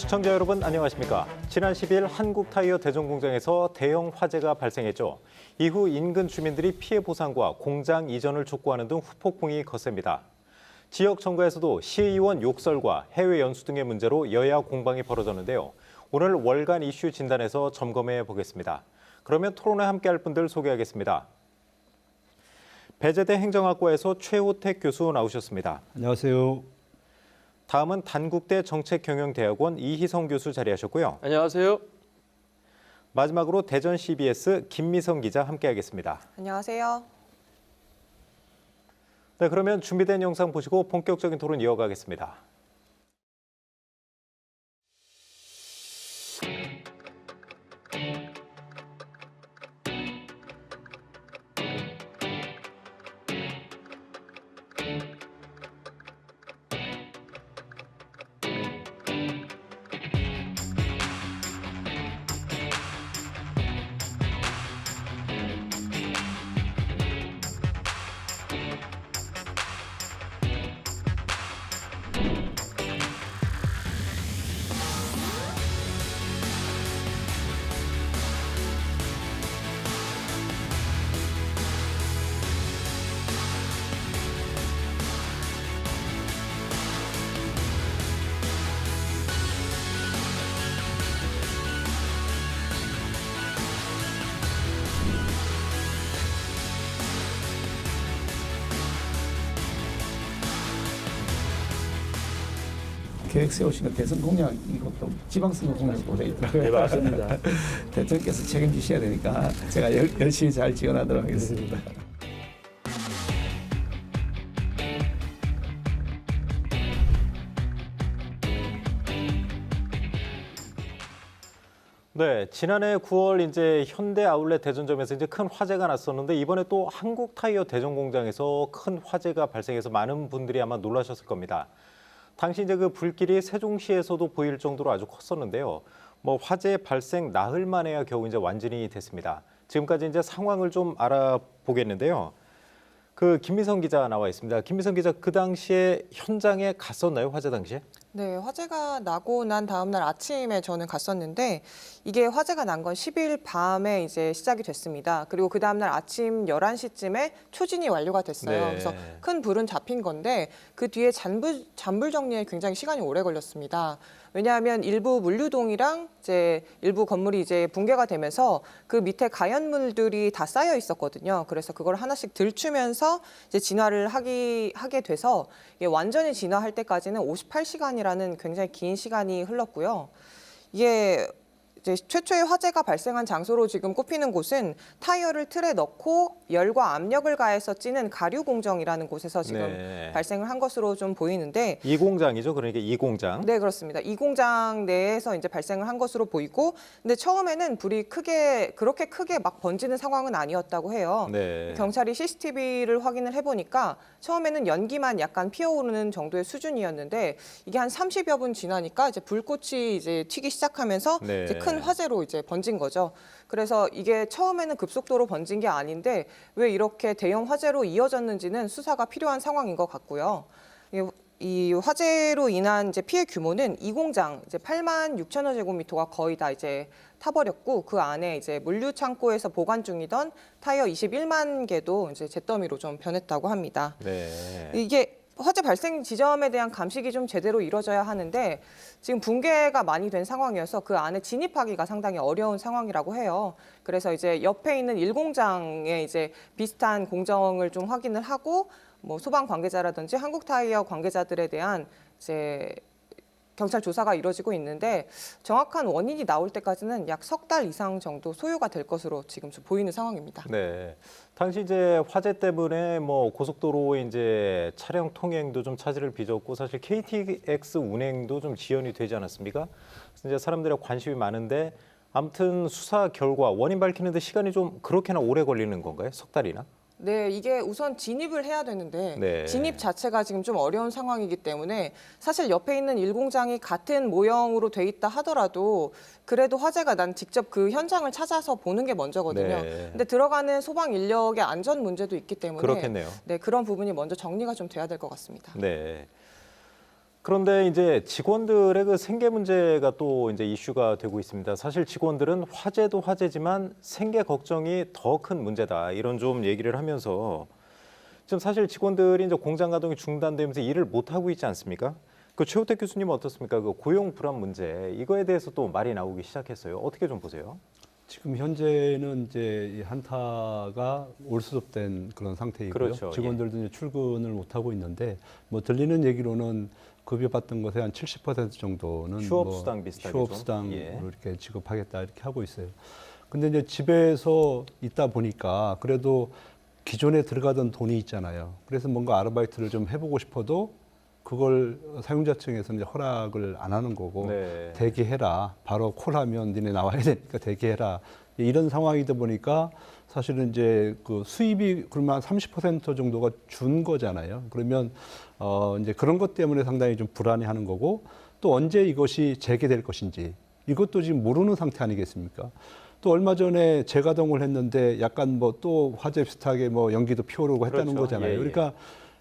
시청자 여러분 안녕하십니까? 지난 10일 한국타이어 대전공장에서 대형 화재가 발생했죠. 이후 인근 주민들이 피해 보상과 공장 이전을 촉구하는 등 후폭풍이 거셉니다. 지역 정가에서도 시의원 욕설과 해외 연수 등의 문제로 여야 공방이 벌어졌는데요. 오늘 월간 이슈 진단에서 점검해 보겠습니다. 그러면 토론에 함께할 분들 소개하겠습니다. 배재대 행정학과에서 최호택 교수 나오셨습니다. 안녕하세요. 다음은 단국대 정책경영대학원 이희성 교수 자리하셨고요. 안녕하세요. 마지막으로 대전 CBS 김미성 기자 함께하겠습니다. 안녕하세요. 네, 그러면 준비된 영상 보시고 본격적인 토론 이어가겠습니다. 계획 세우시는 대선 공약 이것도 지방선거 공약으로 되어 있더라고요. 네, 맞습니다. 대통령께서 책임지셔야 되니까 제가 열심히 잘 지원하도록 하겠습니다. 네, 지난해 9월 이제 현대 아울렛 대전점에서 이제 큰 화재가 났었는데 이번에 또 한국타이어 대전공장에서 큰 화재가 발생해서 많은 분들이 아마 놀라셨을 겁니다. 당시 이제 그 불길이 세종시에서도 보일 정도로 아주 컸었는데요. 화재 발생 나흘 만에야 겨우 이제 완전히 됐습니다. 지금까지 이제 상황을 좀 알아보겠는데요. 김미성 기자 나와 있습니다. 김미성 기자, 그 당시에 현장에 갔었나요? 화재 당시에? 네, 화재가 나고 난 다음 날 아침에 저는 갔었는데 이게 화재가 난 건 10일 밤에 이제 시작이 됐습니다. 그리고 그 다음 날 아침 11시쯤에 초진이 완료가 됐어요. 네. 그래서 큰 불은 잡힌 건데 그 뒤에 잔불 정리에 굉장히 시간이 오래 걸렸습니다. 왜냐하면 일부 물류동이랑 이제 일부 건물이 이제 붕괴가 되면서 그 밑에 가연물들이 다 쌓여 있었거든요. 그래서 그걸 하나씩 들추면서 이제 진화를 하게 돼서 이게 완전히 진화할 때까지는 58시간이라는 굉장히 긴 시간이 흘렀고요. 이게 이제 최초의 화재가 발생한 장소로 지금 꼽히는 곳은 타이어를 틀에 넣고 열과 압력을 가해서 찌는 가류 공정이라는 곳에서 지금 네. 발생을 한 것으로 좀 보이는데 이 공장이죠. 그러니까 이 공장. 네, 그렇습니다. 이 공장 내에서 이제 발생을 한 것으로 보이고, 근데 처음에는 불이 그렇게 크게 막 번지는 상황은 아니었다고 해요. 네. 경찰이 CCTV를 확인을 해보니까 처음에는 연기만 약간 피어오르는 정도의 수준이었는데 이게 한 30여 분 지나니까 이제 불꽃이 이제 튀기 시작하면서 네. 이제 큰 화재로 이제 번진 거죠. 그래서 이게 처음에는 급속도로 번진 게 아닌데 왜 이렇게 대형 화재로 이어졌는지는 수사가 필요한 상황인 것 같고요. 이 화재로 인한 이제 피해 규모는 이 공장 이제 8만 6천여 제곱미터가 거의 다 이제 타버렸고 그 안에 이제 물류 창고에서 보관 중이던 타이어 21만 개도 이제 잿더미로 좀 변했다고 합니다. 네. 이게 화재 발생 지점에 대한 감식이 좀 제대로 이루어져야 하는데 지금 붕괴가 많이 된 상황이어서 그 안에 진입하기가 상당히 어려운 상황이라고 해요. 그래서 이제 옆에 있는 1공장에 이제 비슷한 공정을 좀 확인을 하고 소방 관계자라든지 한국타이어 관계자들에 대한 이제 경찰 조사가 이루어지고 있는데 정확한 원인이 나올 때까지는 약 석 달 이상 정도 소요가 될 것으로 지금 좀 보이는 상황입니다. 네. 당시 이제 화재 때문에 고속도로의 이제 차량 통행도 좀 차질을 빚었고 사실 KTX 운행도 좀 지연이 되지 않았습니까? 그래서 이제 사람들의 관심이 많은데 아무튼 수사 결과 원인 밝히는데 시간이 좀 그렇게나 오래 걸리는 건가요? 석 달이나? 네, 이게 우선 진입을 해야 되는데 네. 진입 자체가 지금 좀 어려운 상황이기 때문에 사실 옆에 있는 1공장이 같은 모형으로 돼 있다 하더라도 그래도 화재가 난 직접 그 현장을 찾아서 보는 게 먼저거든요. 네. 근데 들어가는 소방 인력의 안전 문제도 있기 때문에 그렇겠네요. 네, 그런 부분이 먼저 정리가 좀 돼야 될 것 같습니다. 네. 그런데 이제 직원들의 그 생계 문제가 또 이제 이슈가 되고 있습니다. 사실 직원들은 화재도 화재지만 생계 걱정이 더 큰 문제다. 이런 좀 얘기를 하면서 지금 사실 직원들이 이제 공장 가동이 중단되면서 일을 못 하고 있지 않습니까? 그 최우택 교수님 어떻습니까? 그 고용 불안 문제 이거에 대해서 또 말이 나오기 시작했어요. 어떻게 좀 보세요? 지금 현재는 이제 이 한타가 올수습된 그런 상태이고요. 그렇죠. 직원들도 이제 출근을 못 하고 있는데 뭐 들리는 얘기로는 급여받던 것의 한 70% 정도는 휴업수당 비슷하게 좀. 휴업수당으로 예. 이렇게 지급하겠다 이렇게 하고 있어요. 근데 이제 집에서 있다 보니까 그래도 기존에 들어가던 돈이 있잖아요. 그래서 뭔가 아르바이트를 좀 해보고 싶어도 그걸 사용자 층에서는 이제 허락을 안 하는 거고 네. 대기해라. 바로 콜하면 니네 나와야 되니까 대기해라. 이런 상황이다 보니까 사실은 이제 그 수입이 그러면 30% 정도가 준 거잖아요. 그러면 이제 그런 것 때문에 상당히 좀 불안해하는 거고 또 언제 이것이 재개될 것인지 이것도 지금 모르는 상태 아니겠습니까? 또 얼마 전에 재가동을 했는데 약간 뭐 또 화재 비슷하게 뭐 연기도 피오르고 했다는 그렇죠. 거잖아요. 예, 예. 그러니까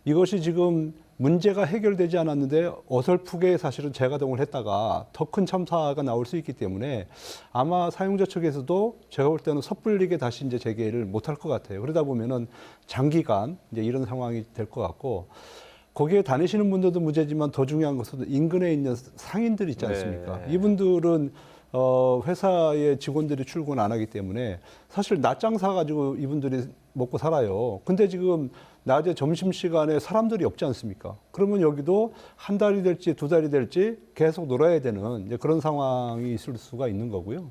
이것이 지금 문제가 해결되지 않았는데 어설프게 사실은 재가동을 했다가 더 큰 참사가 나올 수 있기 때문에 아마 사용자 측에서도 제가 볼 때는 섣불리게 다시 이제 재개를 못할 것 같아요. 그러다 보면은 장기간 이제 이런 상황이 될 것 같고 거기에 다니시는 분들도 문제지만 더 중요한 것은 인근에 있는 상인들 있지 않습니까? 네. 이분들은 회사에 직원들이 출근 안 하기 때문에 사실 낮 장사 가지고 이분들이 먹고 살아요. 근데 지금 낮에 점심시간에 사람들이 없지 않습니까? 그러면 여기도 한 달이 될지 두 달이 될지 계속 놀아야 되는 이제 그런 상황이 있을 수가 있는 거고요.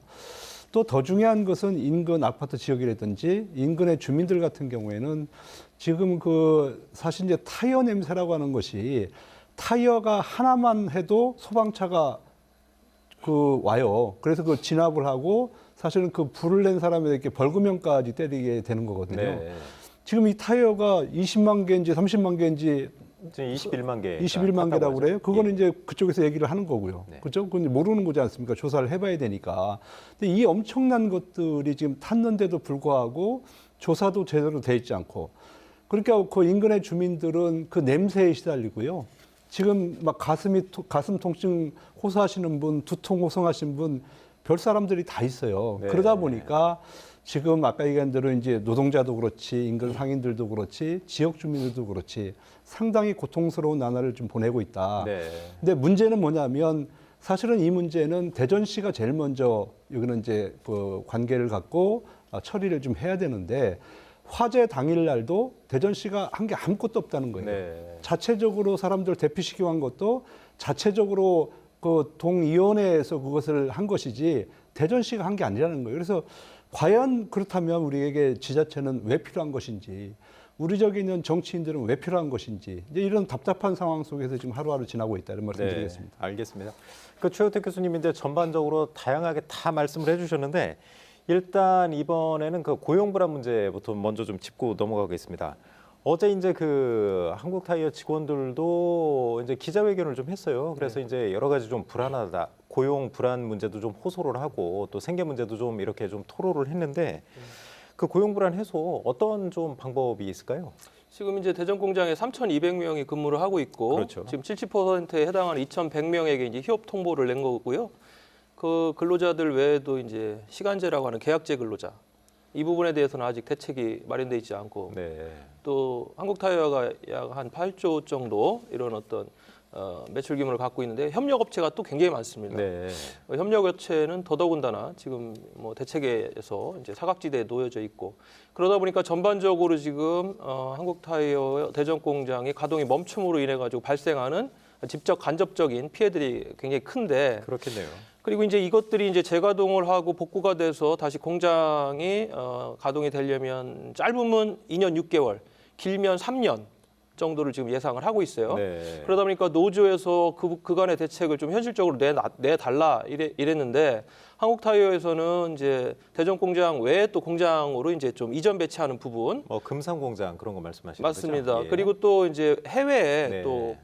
또 더 중요한 것은 인근 아파트 지역이라든지 인근의 주민들 같은 경우에는 지금 그 사실 이제 타이어 냄새라고 하는 것이 타이어가 하나만 해도 소방차가 그 와요. 그래서 그 진압을 하고 사실은 그 불을 낸 사람에게 벌금형까지 때리게 되는 거거든요. 네. 지금 이 타이어가 20만 개인지 30만 개인지 지금 21만 개. 21만 개라고 그래요. 그거는 예. 이제 그쪽에서 얘기를 하는 거고요. 네. 그렇죠? 그건 모르는 거지 않습니까? 조사를 해봐야 되니까. 근데 이 엄청난 것들이 지금 탔는데도 불구하고 조사도 제대로 돼 있지 않고 그러니까 그 인근의 주민들은 그 냄새에 시달리고요. 지금 막 가슴 통증 호소하시는 분, 두통 호소하시는 분, 별 사람들이 다 있어요. 네. 그러다 보니까 지금 아까 얘기한 대로 이제 노동자도 그렇지, 인근 상인들도 그렇지, 지역 주민들도 그렇지, 상당히 고통스러운 나날을 좀 보내고 있다. 네. 근데 문제는 뭐냐면 사실은 이 문제는 대전시가 제일 먼저 여기는 이제 그 관계를 갖고 처리를 좀 해야 되는데 화재 당일날도 대전시가 한 게 아무것도 없다는 거예요. 네. 자체적으로 사람들 대피시키고 한 것도 자체적으로 그 동위원회에서 그것을 한 것이지 대전시가 한 게 아니라는 거예요. 그래서 과연 그렇다면 우리에게 지자체는 왜 필요한 것인지, 우리 저기 있는 정치인들은 왜 필요한 것인지, 이제 이런 답답한 상황 속에서 지금 하루하루 지나고 있다 이런 말씀드리겠습니다. 네, 알겠습니다. 그 최우택 교수님인데 전반적으로 다양하게 다 말씀을 해주셨는데 일단 이번에는 그 고용 불안 문제부터 먼저 좀 짚고 넘어가겠습니다. 어제 이제 그 한국타이어 직원들도 이제 기자회견을 좀 했어요. 그래서 이제 여러 가지 좀 불안하다, 고용 불안 문제도 좀 호소를 하고 또 생계 문제도 좀 이렇게 좀 토로를 했는데 그 고용 불안 해소 어떤 좀 방법이 있을까요? 지금 이제 대전 공장에 3,200명이 근무를 하고 있고 그렇죠. 지금 70%에 해당하는 2,100명에게 이제 휴업 통보를 낸 거고요. 그 근로자들 외에도 이제 시간제라고 하는 계약제 근로자 이 부분에 대해서는 아직 대책이 마련돼 있지 않고 네. 또 한국타이어가 약 한 8조 정도 이런 어떤 매출 규모를 갖고 있는데 협력업체가 또 굉장히 많습니다. 네. 협력업체는 더더군다나 지금 뭐 대책에서 이제 사각지대에 놓여져 있고 그러다 보니까 전반적으로 지금 한국타이어 대전 공장의 가동이 멈춤으로 인해 가지고 발생하는 직접 간접적인 피해들이 굉장히 큰데 그렇겠네요. 그리고 이제 이것들이 이제 재가동을 하고 복구가 돼서 다시 공장이 가동이 되려면 짧으면 2년 6개월, 길면 3년 정도를 지금 예상을 하고 있어요. 네. 그러다 보니까 노조에서 그간의 대책을 좀 현실적으로 내달라 이랬는데 한국타이어에서는 이제 대전 공장 외에 또 공장으로 이제 좀 이전 배치하는 부분 뭐 금산공장 그런 거 말씀하시는 맞습니다. 거죠? 예. 그리고 또 이제 해외에 네. 또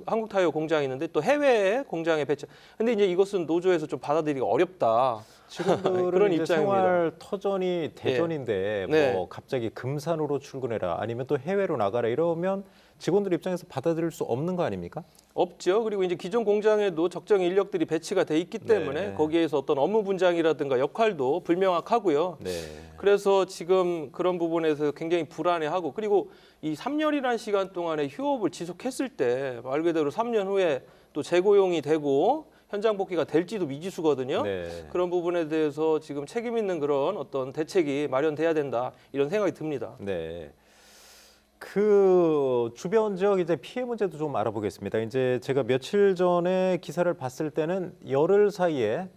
한국타이어 공장이 있는데 또 해외에 공장에 배치. 근데 이제 이것은 노조에서 좀 받아들이기가 어렵다. 직원들은 그런 이제 입장입니다. 생활 터전이 대전인데 네. 뭐 갑자기 금산으로 출근해라 아니면 또 해외로 나가라 이러면 직원들 입장에서 받아들일 수 없는 거 아닙니까? 없죠. 그리고 이제 기존 공장에도 적정 인력들이 배치가 돼 있기 때문에 네. 거기에서 어떤 업무 분장이라든가 역할도 불명확하고요. 네. 그래서 지금 그런 부분에서 굉장히 불안해하고 그리고 이 3년이라는 시간 동안에 휴업을 지속했을 때 말 그대로 3년 후에 또 재고용이 되고 현장 복귀가 될지도 미지수거든요. 네. 그런 부분에 대해서 지금 책임 있는 그런 어떤 대책이 마련돼야 된다 이런 생각이 듭니다. 네. 그 주변 지역 이제 피해 문제도 좀 알아보겠습니다. 이제 제가 며칠 전에 기사를 봤을 때는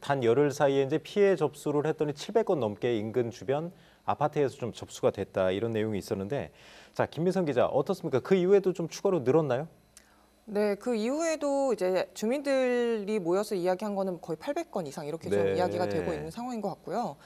단 열흘 사이에 이제 피해 접수를 했더니 700건 넘게 인근 주변 아파트에서 좀 접수가 됐다 이런 내용이 있었는데, 자 김민선 기자 어떻습니까? 그 이후에도 좀 추가로 늘었나요? 네, 그 이후에도 이제 주민들이 모여서 이야기한 거는 거의 800건 이상 이렇게 좀 네. 이야기가 되고 있는 상황인 것 같고요.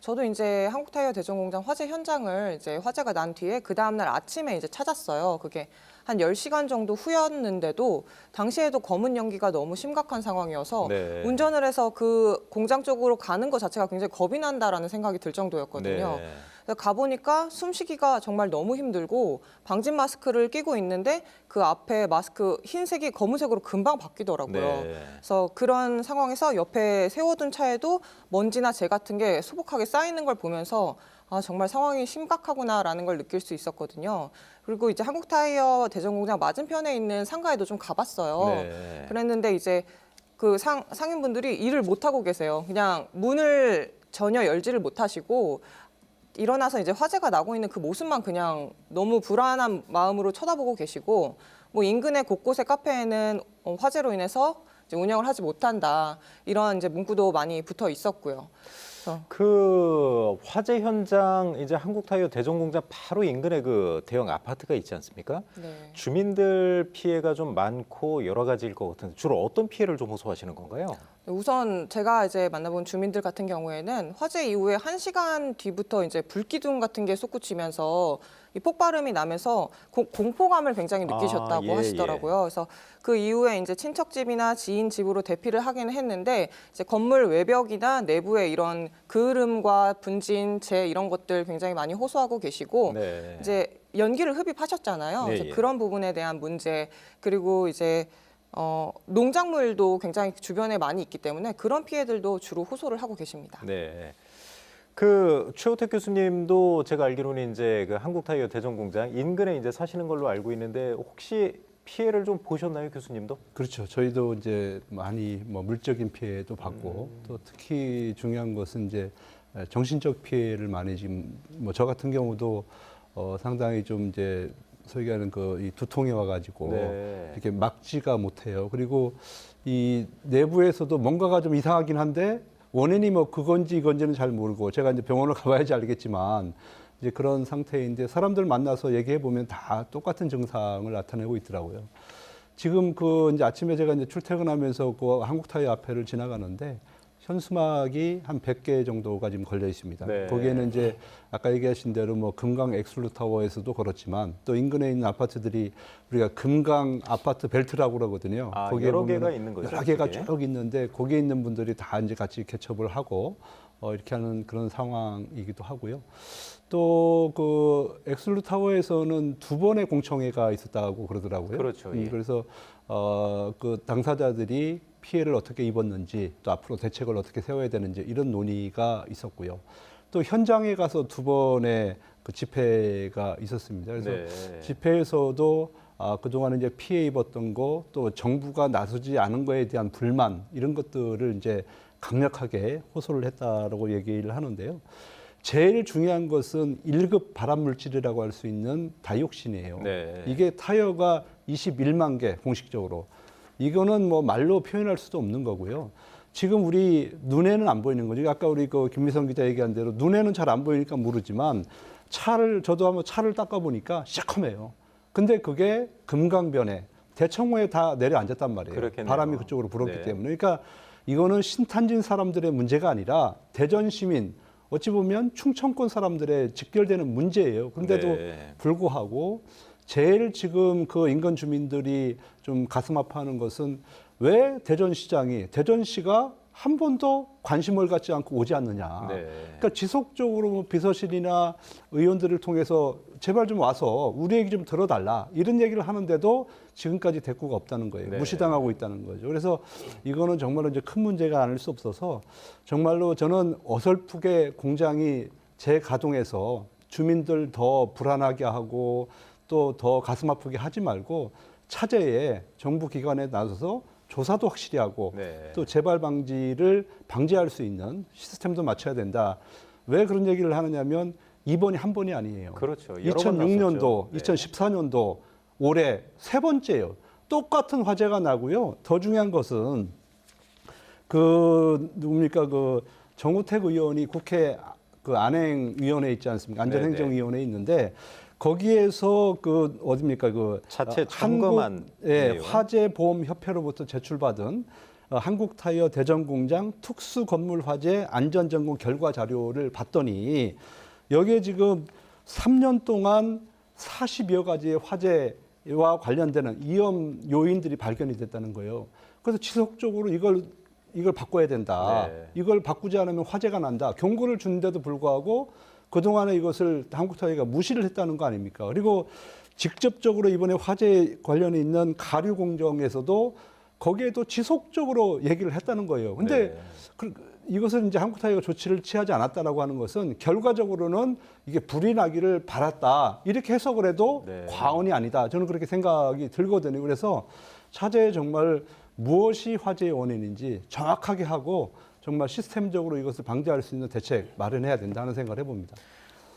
저도 이제 한국타이어 대전공장 화재 현장을 이제 화재가 난 뒤에 그 다음날 아침에 이제 찾았어요. 그게 한 10시간 정도 후였는데도 당시에도 검은 연기가 너무 심각한 상황이어서 네. 운전을 해서 그 공장 쪽으로 가는 것 자체가 굉장히 겁이 난다라는 생각이 들 정도였거든요. 네. 그래서 가보니까 숨쉬기가 정말 너무 힘들고 방진 마스크를 끼고 있는데 그 앞에 마스크 흰색이 검은색으로 금방 바뀌더라고요. 네. 그래서 그런 상황에서 옆에 세워둔 차에도 먼지나 재 같은 게 소복하게 쌓이는 걸 보면서 아, 정말 상황이 심각하구나라는 걸 느낄 수 있었거든요. 그리고 이제 한국타이어 대전공장 맞은편에 있는 상가에도 좀 가봤어요. 네. 그랬는데 이제 그 상인분들이 일을 못 하고 계세요. 그냥 문을 전혀 열지를 못하시고 일어나서 이제 화재가 나고 있는 그 모습만 그냥 너무 불안한 마음으로 쳐다보고 계시고, 뭐 인근의 곳곳의 카페에는 화재로 인해서 이제 운영을 하지 못한다 이런 이제 문구도 많이 붙어 있었고요. 그 화재 현장 이제 한국타이어 대전공장 바로 인근에 그 대형 아파트가 있지 않습니까? 네. 주민들 피해가 좀 많고 여러 가지일 것 같은데 주로 어떤 피해를 좀 호소하시는 건가요? 우선 제가 이제 만나본 주민들 같은 경우에는 화재 이후에 1시간 뒤부터 이제 불기둥 같은 게 솟구치면서 이 폭발음이 나면서 공포감을 굉장히 느끼셨다고 예, 하시더라고요. 그래서 그 이후에 이제 친척 집이나 지인 집으로 대피를 하긴 했는데 이제 건물 외벽이나 내부에 이런 그을음과 분진, 재 이런 것들 굉장히 많이 호소하고 계시고 네. 이제 연기를 흡입하셨잖아요. 네, 그래서 예. 그런 부분에 대한 문제 그리고 이제 농작물도 굉장히 주변에 많이 있기 때문에 그런 피해들도 주로 호소를 하고 계십니다. 네. 그 최호택 교수님도 제가 알기로는 이제 그 한국타이어 대전공장 인근에 이제 사시는 걸로 알고 있는데 혹시 피해를 좀 보셨나요, 교수님도? 그렇죠. 저희도 이제 많이 뭐 물적인 피해도 받고 또 특히 중요한 것은 이제 정신적 피해를 많이 지금 뭐 저 같은 경우도 상당히 좀 이제 소위 하는 그 이 두통이 와가지고 네. 이렇게 막지가 못해요. 그리고 이 내부에서도 뭔가가 좀 이상하긴 한데 원인이 뭐 그건지 이건지는 잘 모르고 제가 이제 병원을 가봐야지 알겠지만 이제 그런 상태인데 사람들 만나서 얘기해 보면 다 똑같은 증상을 나타내고 있더라고요. 지금 그 이제 아침에 제가 이제 출퇴근하면서 그 한국타이어 앞에를 지나가는데 현수막이 한 100개 정도가 지금 걸려 있습니다. 네. 거기에는 이제 아까 얘기하신 대로 뭐 금강 엑슬루타워에서도 걸었지만 또 인근에 있는 아파트들이 우리가 금강 아파트 벨트라고 그러거든요. 아, 거기에 여러 보면은 개가 있는 거죠, 여러 개가 그게? 쭉 있는데 거기에 있는 분들이 다 이제 같이 개첩을 하고 이렇게 하는 그런 상황이기도 하고요. 또 그 엑슬루타워에서는 2번의 공청회가 있었다고 그러더라고요. 그렇죠, 예. 그래서 그 당사자들이 피해를 어떻게 입었는지 또 앞으로 대책을 어떻게 세워야 되는지 이런 논의가 있었고요. 또 현장에 가서 2번의 그 집회가 있었습니다. 그래서 네. 집회에서도 그동안 이제 피해 입었던 거 또 정부가 나서지 않은 거에 대한 불만 이런 것들을 이제 강력하게 호소를 했다라고 얘기를 하는데요. 제일 중요한 것은 1급 발암 물질이라고 할 수 있는 다이옥신이에요. 네. 이게 타이어가 21만 개 공식적으로. 이거는 뭐 말로 표현할 수도 없는 거고요. 지금 우리 눈에는 안 보이는 거죠. 아까 우리 그 김미성 기자 얘기한 대로 눈에는 잘 안 보이니까 모르지만 저도 한번 차를 닦아 보니까 시커매요. 근데 그게 금강변에 대청호에 다 내려앉았단 말이에요. 그렇겠네요. 바람이 그쪽으로 불었기 네. 때문에. 그러니까 이거는 신탄진 사람들의 문제가 아니라 대전 시민 어찌 보면 충청권 사람들의 직결되는 문제예요. 그런데도 네. 불구하고 제일 지금 그 인근 주민들이 좀 가슴 아파하는 것은 왜 대전시가 한 번도 관심을 갖지 않고 오지 않느냐. 네. 그러니까 지속적으로 뭐 비서실이나 의원들을 통해서 제발 좀 와서 우리 얘기 좀 들어달라 이런 얘기를 하는데도 지금까지 대꾸가 없다는 거예요. 네. 무시당하고 있다는 거죠. 그래서 이거는 정말로 이제 큰 문제가 아닐 수 없어서 정말로 저는 어설프게 공장이 재가동해서 주민들 더 불안하게 하고 또 더 가슴 아프게 하지 말고 차제에 정부 기관에 나서서 조사도 확실히 하고 네. 또 재발 방지를 방지할 수 있는 시스템도 맞춰야 된다. 왜 그런 얘기를 하느냐면 이번이 한 번이 아니에요. 그렇죠. 여러 번 2006년도, 났었죠. 네. 2014년도 올해 세 번째예요. 똑같은 화재가 나고요. 더 중요한 것은 그 누굽니까 그 정우택 의원이 국회 그 안행위원회 있지 않습니까? 안전행정위원회 있는데 거기에서 그 어딥니까 그 자체 점검한 예, 내용. 화재보험협회로부터 제출받은 한국타이어 대전공장 특수건물 화재 안전점검 결과 자료를 봤더니 여기에 지금 3년 동안 40여 가지의 화재와 관련되는 위험 요인들이 발견이 됐다는 거예요. 그래서 지속적으로 이걸 바꿔야 된다. 네. 이걸 바꾸지 않으면 화재가 난다. 경고를 주는데도 불구하고 그동안에 이것을 한국타이어가 무시를 했다는 거 아닙니까? 그리고 직접적으로 이번에 화재 관련이 있는 가류 공정에서도 거기에도 지속적으로 얘기를 했다는 거예요. 근데 네. 이것은 이제 한국타이어가 조치를 취하지 않았다라고 하는 것은 결과적으로는 이게 불이 나기를 바랐다. 이렇게 해석을 해도 네. 과언이 아니다. 저는 그렇게 생각이 들거든요. 그래서 차제에 정말 무엇이 화재의 원인인지 정확하게 하고 정말 시스템적으로 이것을 방지할 수 있는 대책 마련해야 된다는 생각을 해봅니다.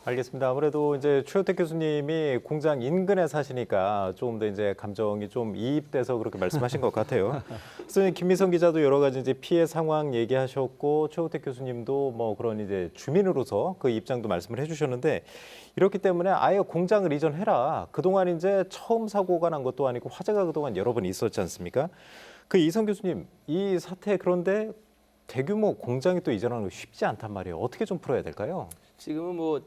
알겠습니다. 아무래도 이제 최우택 교수님이 공장 인근에 사시니까 조금 더 이제 감정이 좀 이입돼서 그렇게 말씀하신 것 같아요. 그래서 김미성 기자도 여러 가지 이제 피해 상황 얘기하셨고 최우택 교수님도 뭐 그런 이제 주민으로서 그 입장도 말씀을 해주셨는데 이렇기 때문에 아예 공장을 이전해라. 그동안 이제 처음 사고가 난 것도 아니고 화재가 그동안 여러 번 있었지 않습니까? 그 이성 교수님 이 사태 그런데 대규모 공장이 또 이전하는 거 쉽지 않단 말이에요. 어떻게 좀 풀어야 될까요? 지금은 뭐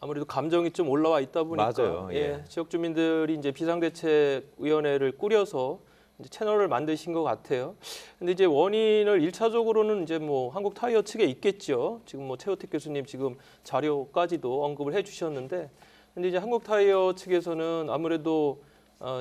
아무래도 감정이 좀 올라와 있다 보니까 맞아요. 예. 지역 주민들이 이제 비상대책위원회를 꾸려서 이제 채널을 만드신 것 같아요. 근데 이제 원인을 1차적으로는 이제 뭐 한국 타이어 측에 있겠죠. 지금 뭐 최우택 교수님 지금 자료까지도 언급을 해주셨는데, 근데 이제 한국 타이어 측에서는 아무래도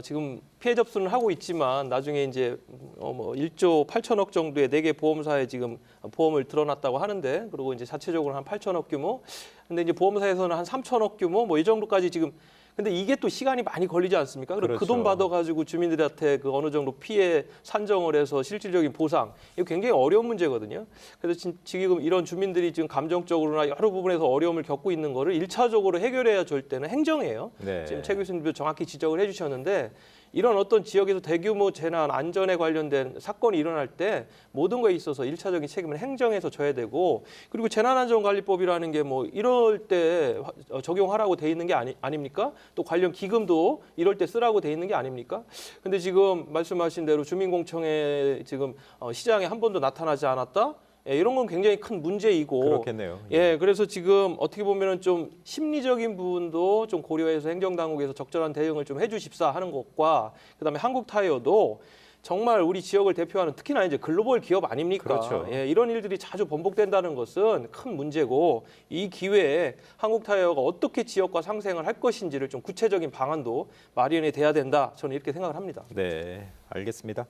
지금 피해 접수는 하고 있지만 나중에 이제 뭐 1조 8천억 정도의 4개 보험사에 지금 보험을 들어놨다고 하는데, 그리고 이제 자체적으로 한 8천억 규모, 근데 이제 보험사에서는 한 3천억 규모 뭐 이 정도까지 지금. 근데 이게 또 시간이 많이 걸리지 않습니까? 그리고 그 돈 그렇죠. 받아가지고 주민들한테 그 어느 정도 피해 산정을 해서 실질적인 보상, 이거 굉장히 어려운 문제거든요. 그래서 지금 이런 주민들이 지금 감정적으로나 여러 부분에서 어려움을 겪고 있는 거를 1차적으로 해결해야 될 때는 행정이에요. 네. 지금 최 교수님도 정확히 지적을 해주셨는데, 이런 어떤 지역에서 대규모 재난 안전에 관련된 사건이 일어날 때 모든 거에 있어서 1차적인 책임은 행정에서 져야 되고, 그리고 재난안전관리법이라는 게 뭐 이럴 때 적용하라고 돼 있는 게 아닙니까? 또 관련 기금도 이럴 때 쓰라고 돼 있는 게 아닙니까? 근데 지금 말씀하신 대로 주민공청회 지금 시장에 한 번도 나타나지 않았다? 예, 이런 건 굉장히 큰 문제이고, 그렇겠네요. 예, 그래서 지금 어떻게 보면은 좀 심리적인 부분도 좀 고려해서 행정당국에서 적절한 대응을 좀 해주십사 하는 것과, 그다음에 한국타이어도 정말 우리 지역을 대표하는 특히나 이제 글로벌 기업 아닙니까? 그렇죠. 예, 이런 일들이 자주 번복된다는 것은 큰 문제고, 이 기회에 한국타이어가 어떻게 지역과 상생을 할 것인지를 좀 구체적인 방안도 마련이 돼야 된다. 저는 이렇게 생각을 합니다. 네, 알겠습니다.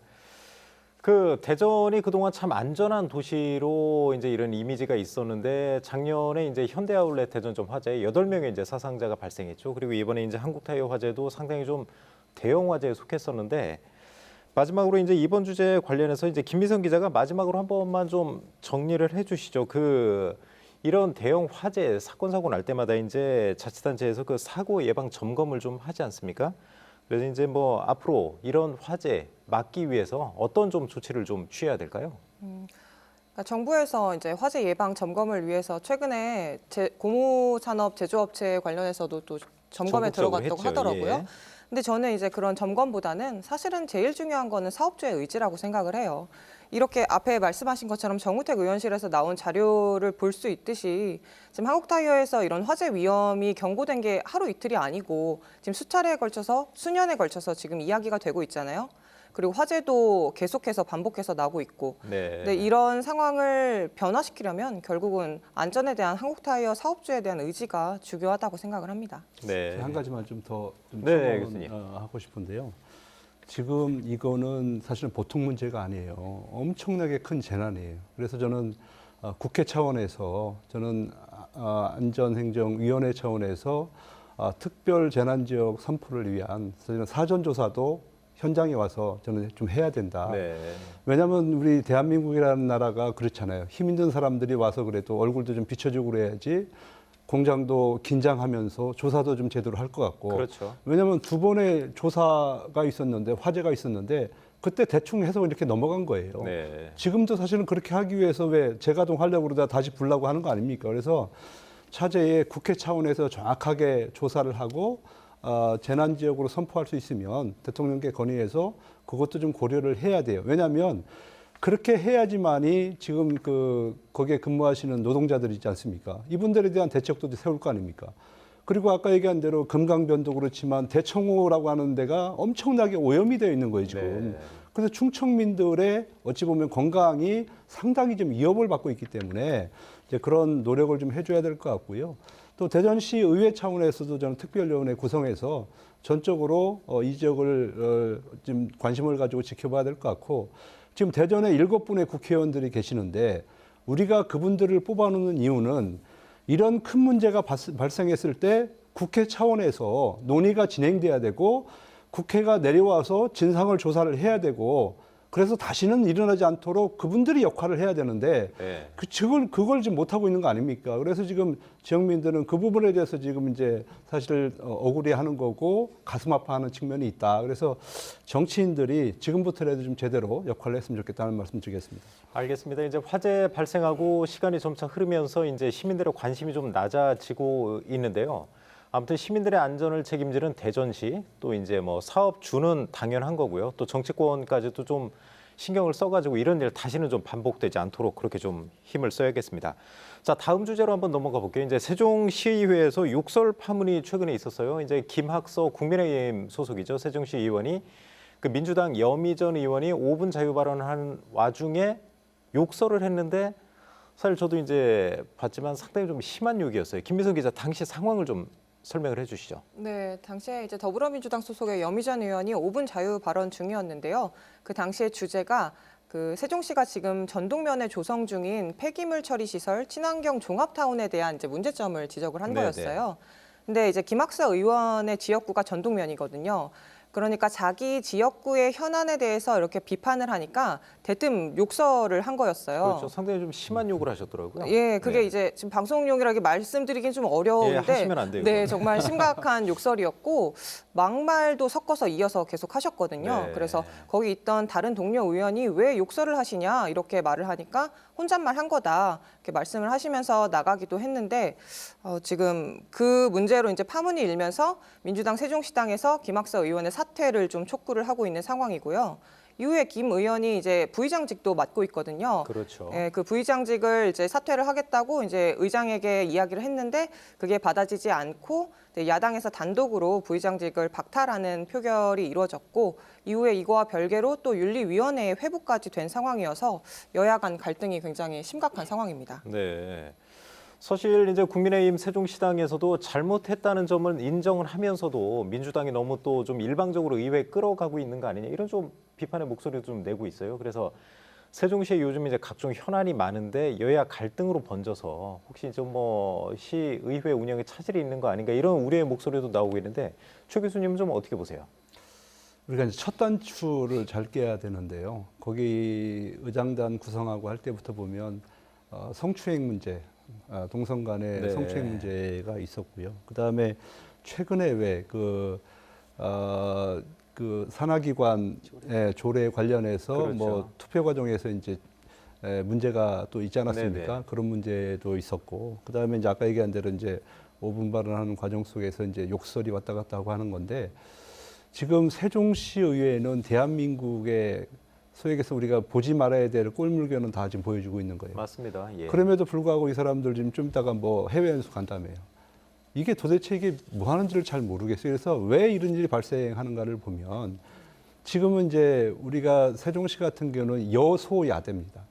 그 대전이 그동안 참 안전한 도시로 이제 이런 이미지가 있었는데 작년에 이제 현대아울렛 대전점 화재에 8명의 이제 사상자가 발생했죠. 그리고 이번에 이제 한국타이어 화재도 상당히 좀 대형 화재에 속했었는데, 마지막으로 이제 이번 주제 관련해서 이제 김미성 기자가 마지막으로 한 번만 좀 정리를 해주시죠. 그 이런 대형 화재 사건 사고 날 때마다 이제 자치단체에서 그 사고 예방 점검을 좀 하지 않습니까? 그래서 이제 뭐 앞으로 이런 화재 막기 위해서 어떤 좀 조치를 좀 취해야 될까요? 그러니까 정부에서 이제 화재 예방 점검을 위해서 최근에 고무산업 제조업체 관련해서도 또 점검에 전국적으로 들어갔다고 했죠. 하더라고요. 예. 근데 저는 이제 그런 점검보다는 사실은 제일 중요한 거는 사업주의 의지라고 생각을 해요. 이렇게 앞에 말씀하신 것처럼 정우택 의원실에서 나온 자료를 볼 수 있듯이 지금 한국타이어에서 이런 화재 위험이 경고된 게 하루 이틀이 아니고 지금 수차례에 걸쳐서 수년에 걸쳐서 지금 이야기가 되고 있잖아요. 그리고 화재도 계속해서 반복해서 나고 있고 네. 네, 이런 상황을 변화시키려면 결국은 안전에 대한 한국타이어 사업주에 대한 의지가 중요하다고 생각을 합니다. 네. 한 가지만 좀 더 네, 교수님. 하고 싶은데요. 지금 이거는 사실은 보통 문제가 아니에요. 엄청나게 큰 재난이에요. 그래서 저는 국회 차원에서 저는 안전행정위원회 차원에서 특별 재난지역 선포를 위한 사전조사도 현장에 와서 저는 좀 해야 된다. 네. 왜냐하면 우리 대한민국이라는 나라가 그렇잖아요. 힘 있는 사람들이 와서 그래도 얼굴도 좀 비춰주고 그래야지 공장도 긴장하면서 조사도 좀 제대로 할 것 같고. 그렇죠. 왜냐하면 두 번의 조사가 있었는데 화재가 있었는데 그때 대충 해서 이렇게 넘어간 거예요. 네. 지금도 사실은 그렇게 하기 위해서 왜 재가동 하려고 그러다 다시 불라고 하는 거 아닙니까? 그래서 차제에 국회 차원에서 정확하게 조사를 하고 재난 지역으로 선포할 수 있으면 대통령께 건의해서 그것도 좀 고려를 해야 돼요. 왜냐하면 그렇게 해야지만이 지금 거기에 근무하시는 노동자들 있지 않습니까? 이분들에 대한 대책도 세울 거 아닙니까? 그리고 아까 얘기한 대로 금강변도 그렇지만 대청호라고 하는 데가 엄청나게 오염이 되어 있는 거예요, 지금. 네. 그래서 충청민들의 어찌 보면 건강이 상당히 좀 위협을 받고 있기 때문에 이제 그런 노력을 좀 해줘야 될 것 같고요. 또 대전시 의회 차원에서도 저는 특별위원회 구성해서 전적으로 이 지역을 좀 관심을 가지고 지켜봐야 될 것 같고 지금 대전에 7분의 국회의원들이 계시는데 우리가 그분들을 뽑아놓는 이유는 이런 큰 문제가 발생했을 때 국회 차원에서 논의가 진행돼야 되고 국회가 내려와서 진상을 조사를 해야 되고 그래서 다시는 일어나지 않도록 그분들이 역할을 해야 되는데 네. 그걸 지금 못하고 있는 거 아닙니까? 그래서 지금 지역민들은 그 부분에 대해서 지금 이제 사실 억울해하는 거고 가슴 아파하는 측면이 있다. 그래서 정치인들이 지금부터라도 좀 제대로 역할을 했으면 좋겠다는 말씀 드리겠습니다. 알겠습니다. 이제 화재 발생하고 시간이 점차 흐르면서 이제 시민들의 관심이 좀 낮아지고 있는데요. 아무튼 시민들의 안전을 책임지는 대전시 또 이제 뭐 사업주는 당연한 거고요. 또 정치권까지도 좀 신경을 써가지고 이런 일 다시는 좀 반복되지 않도록 그렇게 좀 힘을 써야겠습니다. 자, 다음 주제로 한번 넘어가 볼게요. 이제 세종시의회에서 욕설 파문이 최근에 있었어요. 이제 김학서 국민의힘 소속이죠. 세종시 의원이 그 민주당 여미전 의원이 5분 자유 발언하는 와중에 욕설을 했는데 사실 저도 이제 봤지만 상당히 좀 심한 욕이었어요. 김미성 기자 당시 상황을 좀 설명을 해주시죠. 네, 당시에 이제 더불어민주당 소속의 여미전 의원이 5분 자유 발언 중이었는데요. 그 당시의 주제가 그 세종시가 지금 전동면에 조성 중인 폐기물 처리 시설 친환경 종합타운에 대한 이제 문제점을 지적을 한 네네. 거였어요. 근데 이제 김학서 의원의 지역구가 전동면이거든요. 그러니까 자기 지역구의 현안에 대해서 이렇게 비판을 하니까 대뜸 욕설을 한 거였어요. 그렇죠. 상당히 좀 심한 욕을 하셨더라고요. 예, 그게 네. 이제 지금 방송용이라고 말씀드리긴 좀 예, 어려운데, 하시면 안 돼요, 네, 그건. 정말 심각한 욕설이었고 막말도 섞어서 이어서 계속 하셨거든요. 네. 그래서 거기 있던 다른 동료 의원이 왜 욕설을 하시냐 이렇게 말을 하니까 혼잣말 한 거다 이렇게 말씀을 하시면서 나가기도 했는데 지금 그 문제로 이제 파문이 일면서 민주당 세종시당에서 김학서 의원의 사퇴를 좀 촉구를 하고 있는 상황이고요. 이후에 김 의원이 이제 부의장직도 맡고 있거든요. 그렇죠. 예, 그 부의장직을 이제 사퇴를 하겠다고 이제 의장에게 이야기를 했는데 그게 받아지지 않고 야당에서 단독으로 부의장직을 박탈하는 표결이 이루어졌고 이후에 이거와 별개로 또 윤리위원회의 회부까지 된 상황이어서 여야 간 갈등이 굉장히 심각한 상황입니다. 네. 사실 이제 국민의힘 세종시당에서도 잘못했다는 점을 인정을 하면서도 민주당이 너무 또 좀 일방적으로 의회에 끌어가고 있는 거 아니냐 이런 좀 비판의 목소리도 좀 내고 있어요. 그래서 세종시에 요즘 이제 각종 현안이 많은데 여야 갈등으로 번져서 혹시 좀 뭐 시의회 운영에 차질이 있는 거 아닌가 이런 우려의 목소리도 나오고 있는데 최 교수님은 좀 어떻게 보세요? 우리가 이제 첫 단추를 잘 깨야 되는데요. 거기 의장단 구성하고 할 때부터 보면 성추행 문제, 동성 간의 네. 성추행 문제가 있었고요. 그다음에 최근에 왜 그 산하기관의 조례 관련해서 그렇죠. 뭐 투표 과정에서 이제 문제가 또 있지 않았습니까? 네네. 그런 문제도 있었고, 그다음에 이제 아까 얘기한 대로 이제 5분 발언하는 과정 속에서 이제 욕설이 왔다 갔다 하고 하는 건데, 지금 세종시 의회는 대한민국의 소위 얘기해서 우리가 보지 말아야 될 꼴물견은 다 지금 보여주고 있는 거예요. 맞습니다. 예. 그럼에도 불구하고 이 사람들 지금 좀 이따가 뭐 해외 연수 간다며요. 이게 도대체 이게 뭐 하는지를 잘 모르겠어요. 그래서 왜 이런 일이 발생하는가를 보면 지금은 이제 우리가 세종시 같은 경우는 여소야대입니다.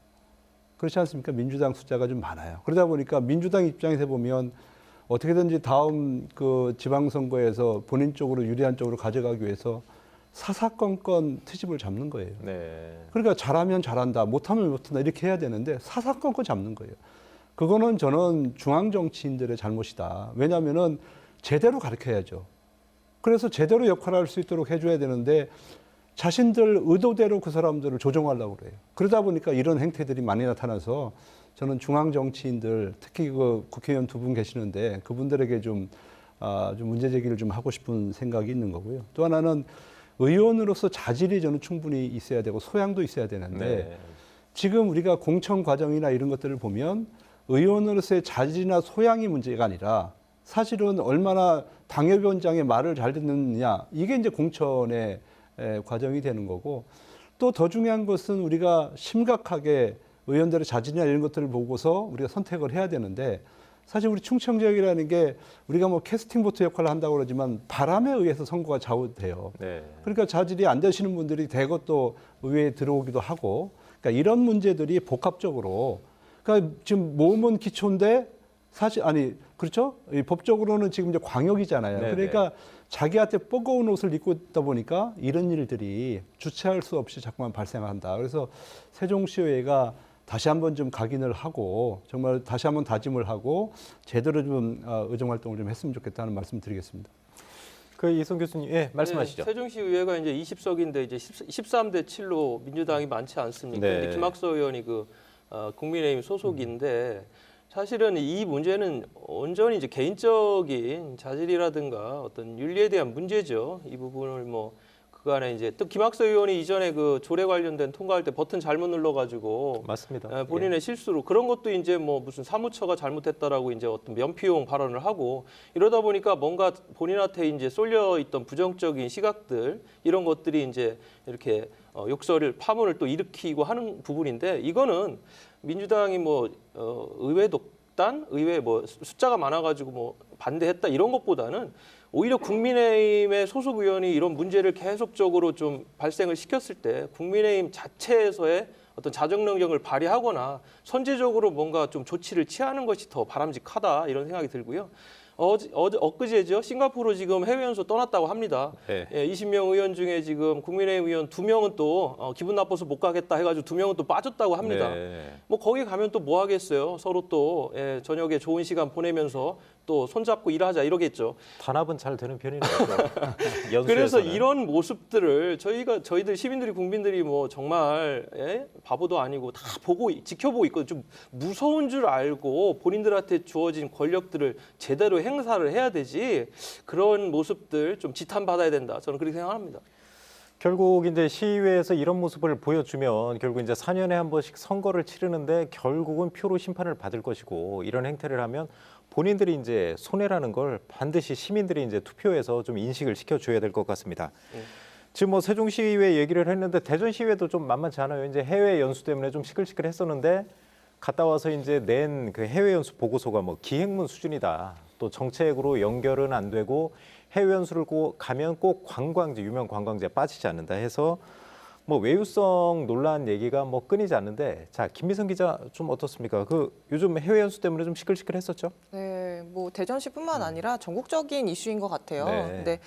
그렇지 않습니까? 민주당 숫자가 좀 많아요. 그러다 보니까 민주당 입장에서 보면 어떻게든지 다음 그 지방선거에서 본인 쪽으로 유리한 쪽으로 가져가기 위해서 사사건건 트집을 잡는 거예요. 네. 그러니까 잘하면 잘한다, 못하면 못한다 이렇게 해야 되는데 사사건건 잡는 거예요. 그거는 저는 중앙 정치인들의 잘못이다. 왜냐하면은 제대로 가르쳐야죠. 그래서 제대로 역할을 할 수 있도록 해줘야 되는데 자신들 의도대로 그 사람들을 조종하려고 그래요. 그러다 보니까 이런 행태들이 많이 나타나서 저는 중앙 정치인들, 특히 그 국회의원 두 분 계시는데 그분들에게 좀 문제 제기를 좀 하고 싶은 생각이 있는 거고요. 또 하나는 의원으로서 자질이 저는 충분히 있어야 되고 소양도 있어야 되는데 네. 지금 우리가 공천 과정이나 이런 것들을 보면 의원으로서의 자질이나 소양이 문제가 아니라 사실은 얼마나 당협위원장의 말을 잘 듣느냐 이게 이제 공천의 과정이 되는 거고 또 더 중요한 것은 우리가 심각하게 의원들의 자질이나 이런 것들을 보고서 우리가 선택을 해야 되는데 사실 우리 충청 지역이라는 게 우리가 뭐 캐스팅 보트 역할을 한다고 그러지만 바람에 의해서 선거가 좌우돼요. 네. 그러니까 자질이 안 되시는 분들이 대거 또 의회에 들어오기도 하고 그러니까 이런 문제들이 복합적으로 그러니까 지금 모험은 기초인데 사실 아니 그렇죠? 이 법적으로는 지금 이제 광역이잖아요. 네네. 그러니까 자기한테 뻐거운 옷을 입고 있다 보니까 이런 일들이 주체할 수 없이 자꾸만 발생한다. 그래서 세종시의회가 다시 한번 좀 각인을 하고 정말 다시 한번 다짐을 하고 제대로 좀 의정 활동을 좀 했으면 좋겠다는 말씀 드리겠습니다. 그 이성 교수님, 예, 말씀하시죠. 네, 세종시 의회가 이제 20석인데 이제 13대 7로 민주당이 많지 않습니까? 네. 근데 김학서 의원이 그 국민의힘 소속인데 사실은 이 문제는 온전히 이제 개인적인 자질이라든가 어떤 윤리에 대한 문제죠. 이 부분을 뭐 그간에 이제 또 김학서 의원이 이전에 그 조례 관련된 통과할 때 버튼 잘못 눌러가지고 맞습니다. 본인의 실수로 그런 것도 이제 뭐 무슨 사무처가 잘못했다라고 이제 어떤 면피용 발언을 하고 이러다 보니까 뭔가 본인한테 이제 쏠려 있던 부정적인 시각들 이런 것들이 이제 이렇게 욕설을 파문을 또 일으키고 하는 부분인데 이거는 민주당이 뭐 의회 독단, 의회 뭐 숫자가 많아가지고 뭐 반대했다 이런 것보다는 오히려 국민의힘의 소속 의원이 이런 문제를 계속적으로 좀 발생을 시켰을 때 국민의힘 자체에서의 어떤 자정 능력을 발휘하거나 선제적으로 뭔가 좀 조치를 취하는 것이 더 바람직하다 이런 생각이 들고요. 엊그제죠. 싱가포르 지금 해외 연수 떠났다고 합니다. 네. 예, 20명 의원 중에 지금 국민의힘 의원 2명은 또 기분 나빠서 못 가겠다 해가지고 2명은 또 빠졌다고 합니다. 네. 뭐 거기 가면 또 뭐 하겠어요. 서로 또 저녁에 좋은 시간 보내면서 또 손잡고 일하자 이러겠죠. 단합은 잘 되는 편이네요. 연수에서는. 그래서 이런 모습들을 저희들 시민들이 국민들이 뭐 정말 바보도 아니고 다 보고 지켜보고 있거든요. 좀 무서운 줄 알고 본인들한테 주어진 권력들을 제대로 행사를 해야 되지 그런 모습들 좀 지탄받아야 된다. 저는 그렇게 생각합니다. 결국 이제 시의회에서 이런 모습을 보여주면 결국 이제 4년에 한 번씩 선거를 치르는데 결국은 표로 심판을 받을 것이고 이런 행태를 하면 본인들이 이제 손해라는 걸 반드시 시민들이 이제 투표해서 좀 인식을 시켜줘야 될 것 같습니다. 지금 뭐 세종시의회 얘기를 했는데 대전시의회도 좀 만만치 않아요. 이제 해외 연수 때문에 좀 시끌시끌했었는데 갔다 와서 이제 낸 그 해외 연수 보고서가 뭐 기행문 수준이다. 또 정책으로 연결은 안 되고 해외 연수를 가면 꼭 관광지, 유명 관광지에 빠지지 않는다 해서 뭐 외유성 논란 얘기가 뭐 끊이지 않는데 자 김미선 기자 좀 어떻습니까? 그 요즘 해외 연수 때문에 좀 시끌시끌했었죠? 네, 뭐 대전시뿐만 아니라 전국적인 이슈인 것 같아요. 네. 근데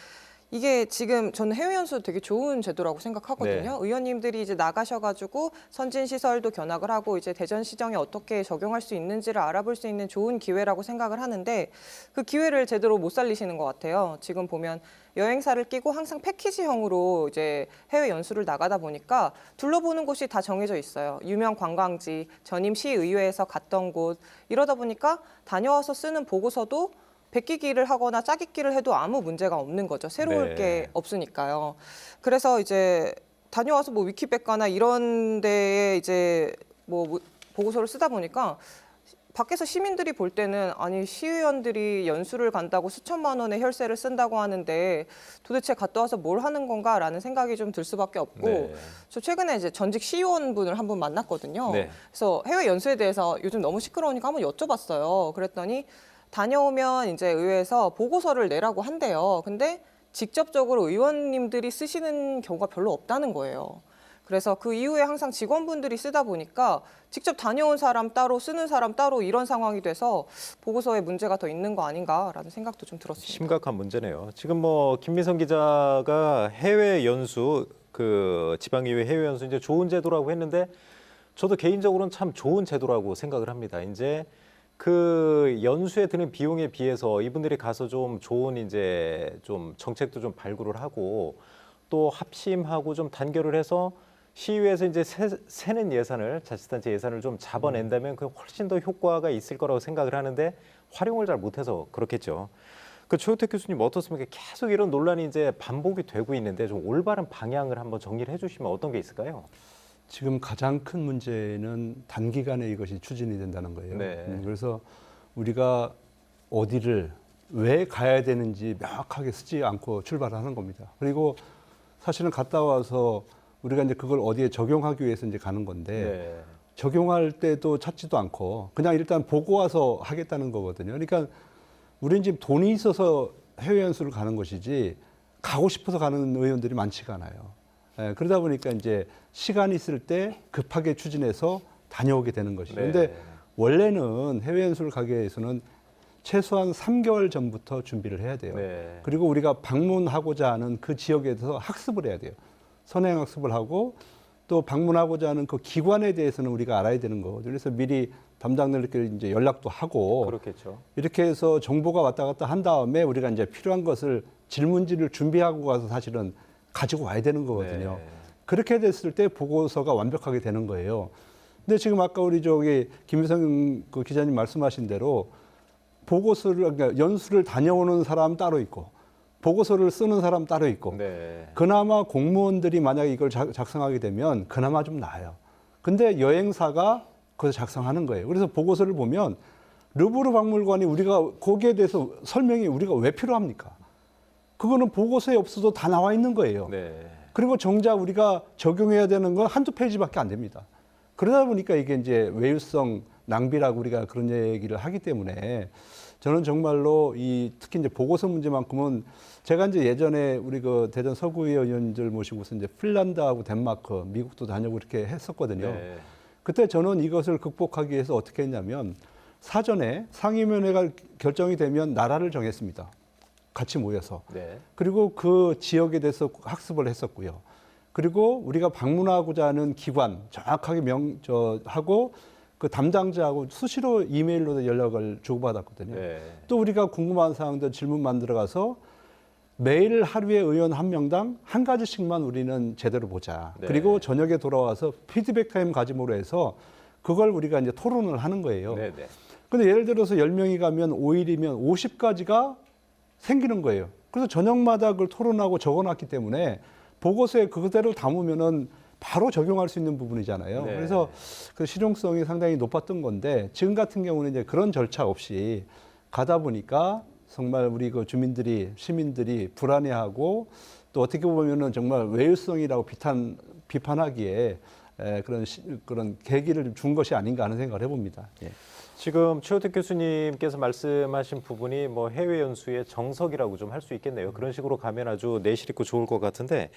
이게 지금 저는 해외 연수 되게 좋은 제도라고 생각하거든요. 네. 의원님들이 이제 나가셔가지고 선진 시설도 견학을 하고 이제 대전시정에 어떻게 적용할 수 있는지를 알아볼 수 있는 좋은 기회라고 생각을 하는데 그 기회를 제대로 못 살리시는 것 같아요. 지금 보면 여행사를 끼고 항상 패키지형으로 이제 해외 연수를 나가다 보니까 둘러보는 곳이 다 정해져 있어요. 유명 관광지, 전임 시의회에서 갔던 곳 이러다 보니까 다녀와서 쓰는 보고서도 베끼기를 하거나 짜깁기를 해도 아무 문제가 없는 거죠. 새로울 네. 게 없으니까요. 그래서 이제 다녀와서 뭐 위키백과나 이런 데에 이제 뭐 보고서를 쓰다 보니까 밖에서 시민들이 볼 때는 아니 시의원들이 연수를 간다고 수천만 원의 혈세를 쓴다고 하는데 도대체 갔다 와서 뭘 하는 건가라는 생각이 좀 들 수밖에 없고 네. 저 최근에 이제 전직 시의원분을 한 분 만났거든요. 네. 그래서 해외 연수에 대해서 요즘 너무 시끄러우니까 한번 여쭤봤어요. 그랬더니 다녀오면 이제 의회에서 보고서를 내라고 한대요. 근데 직접적으로 의원님들이 쓰시는 경우가 별로 없다는 거예요. 그래서 그 이후에 항상 직원분들이 쓰다 보니까 직접 다녀온 사람 따로 쓰는 사람 따로 이런 상황이 돼서 보고서에 문제가 더 있는 거 아닌가라는 생각도 좀 들었습니다. 심각한 문제네요. 지금 뭐 김민성 기자가 해외 연수 그 지방의회 해외 연수 이제 좋은 제도라고 했는데 저도 개인적으로는 참 좋은 제도라고 생각을 합니다. 이제 그 연수에 드는 비용에 비해서 이분들이 가서 좀 좋은 이제 좀 정책도 좀 발굴을 하고 또 합심하고 좀 단결을 해서 시의회에서 이제 세는 예산을 자치단체 예산을 좀 잡아낸다면 그 훨씬 더 효과가 있을 거라고 생각을 하는데 활용을 잘 못해서 그렇겠죠. 그 최우택 교수님 어떻습니까? 계속 이런 논란이 이제 반복이 되고 있는데 좀 올바른 방향을 한번 정리를 해주시면 어떤 게 있을까요? 지금 가장 큰 문제는 단기간에 이것이 추진이 된다는 거예요. 네. 그래서 우리가 어디를 왜 가야 되는지 명확하게 쓰지 않고 출발하는 겁니다. 그리고 사실은 갔다 와서 우리가 이제 그걸 어디에 적용하기 위해서 이제 가는 건데 네. 적용할 때도 찾지도 않고 그냥 일단 보고 와서 하겠다는 거거든요. 그러니까 우리는 지금 돈이 있어서 해외 연수를 가는 것이지 가고 싶어서 가는 의원들이 많지가 않아요. 예, 그러다 보니까 이제 시간이 있을 때 급하게 추진해서 다녀오게 되는 것이죠. 네. 근데 원래는 해외 연수를 가기 위해서는 최소한 3개월 전부터 준비를 해야 돼요. 네. 그리고 우리가 방문하고자 하는 그 지역에 대해서 학습을 해야 돼요. 선행 학습을 하고 또 방문하고자 하는 그 기관에 대해서는 우리가 알아야 되는 거거든요. 그래서 미리 담당자들끼리 이제 연락도 하고 그렇겠죠. 이렇게 해서 정보가 왔다 갔다 한 다음에 우리가 이제 필요한 것을 질문지를 준비하고 가서 사실은 가지고 와야 되는 거거든요. 네. 그렇게 됐을 때 보고서가 완벽하게 되는 거예요. 근데 지금 아까 우리 저기 김유성 그 기자님 말씀하신 대로 보고서를 그러니까 연수를 다녀오는 사람 따로 있고 보고서를 쓰는 사람 따로 있고 네. 그나마 공무원들이 만약에 이걸 작성하게 되면 그나마 좀 나아요. 근데 여행사가 그걸 작성하는 거예요. 그래서 보고서를 보면 르브르 박물관이 우리가 거기에 대해서 설명이 우리가 왜 필요합니까? 그거는 보고서에 없어도 다 나와 있는 거예요. 네. 그리고 정작 우리가 적용해야 되는 건 한두 페이지밖에 안 됩니다. 그러다 보니까 이게 이제 외유성 낭비라고 우리가 그런 얘기를 하기 때문에 저는 정말로 이 특히 이제 보고서 문제만큼은 제가 이제 예전에 우리 그 대전 서구의 의원들 모시고서 이제 핀란드하고 덴마크, 미국도 다녀고 이렇게 했었거든요. 네. 그때 저는 이것을 극복하기 위해서 어떻게 했냐면 사전에 상임위원회가 결정이 되면 나라를 정했습니다. 같이 모여서. 네. 그리고 그 지역에 대해서 학습을 했었고요. 그리고 우리가 방문하고자 하는 기관 정확하게 하고 그 담당자하고 수시로 이메일로도 연락을 주고받았거든요. 네. 또 우리가 궁금한 사항들 질문 만들어 가서 매일 하루에 의원 한 명당 한 가지씩만 우리는 제대로 보자. 네. 그리고 저녁에 돌아와서 피드백 타임 가짐으로 해서 그걸 우리가 이제 토론을 하는 거예요. 네. 네. 근데 예를 들어서 10명이 가면 5일이면 50가지가 생기는 거예요. 그래서 저녁마다 그걸 토론하고 적어놨기 때문에 보고서에 그대로 담으면은 바로 적용할 수 있는 부분이잖아요. 네. 그래서 그 실용성이 상당히 높았던 건데 지금 같은 경우는 이제 그런 절차 없이 가다 보니까 정말 우리 그 주민들이 시민들이 불안해하고 또 어떻게 보면은 정말 외유성이라고 비판하기에 그런 계기를 준 것이 아닌가 하는 생각을 해봅니다. 예. 지금 최우택 교수님께서 말씀하신 부분이 뭐 해외 연수의 정석이라고 좀 할 수 있겠네요. 그런 식으로 가면 아주 내실 있고 좋을 것 같은데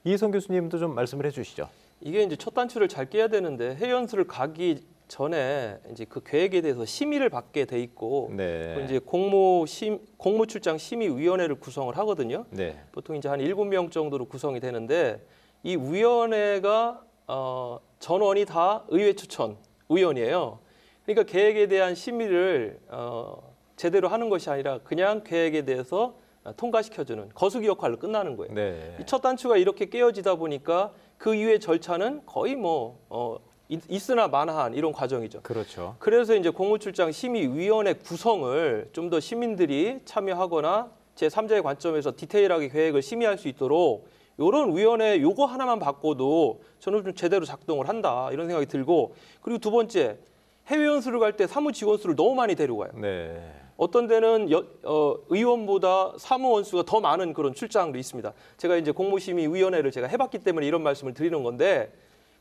이희성 교수님도 좀 말씀을 해주시죠. 이게 이제 첫 단추를 잘 깨야 되는데 해외 연수를 가기 전에 이제 그 계획에 대해서 심의를 받게 돼 있고 네. 또 이제 공무 출장 심의위원회를 구성을 하거든요. 네. 보통 이제 한 7명 정도로 구성이 되는데 이 위원회가 전원이 다 의회 추천 의원이에요. 그러니까 계획에 대한 심의를 제대로 하는 것이 아니라 그냥 계획에 대해서 통과시켜주는 거수기 역할로 끝나는 거예요. 네. 이 첫 단추가 이렇게 깨어지다 보니까 그 이후의 절차는 거의 있으나 마나한 이런 과정이죠. 그렇죠. 그래서 이제 공무출장 심의위원회 구성을 좀 더 시민들이 참여하거나 제3자의 관점에서 디테일하게 계획을 심의할 수 있도록 이런 위원회 요거 하나만 바꿔도 저는 좀 제대로 작동을 한다 이런 생각이 들고 그리고 두 번째 해외 연수를 갈 때 사무 직원 수를 너무 많이 데려가요. 네. 어떤 데는 의원보다 사무원 수가 더 많은 그런 출장도 있습니다. 제가 이제 공무심의위원회를 제가 해봤기 때문에 이런 말씀을 드리는 건데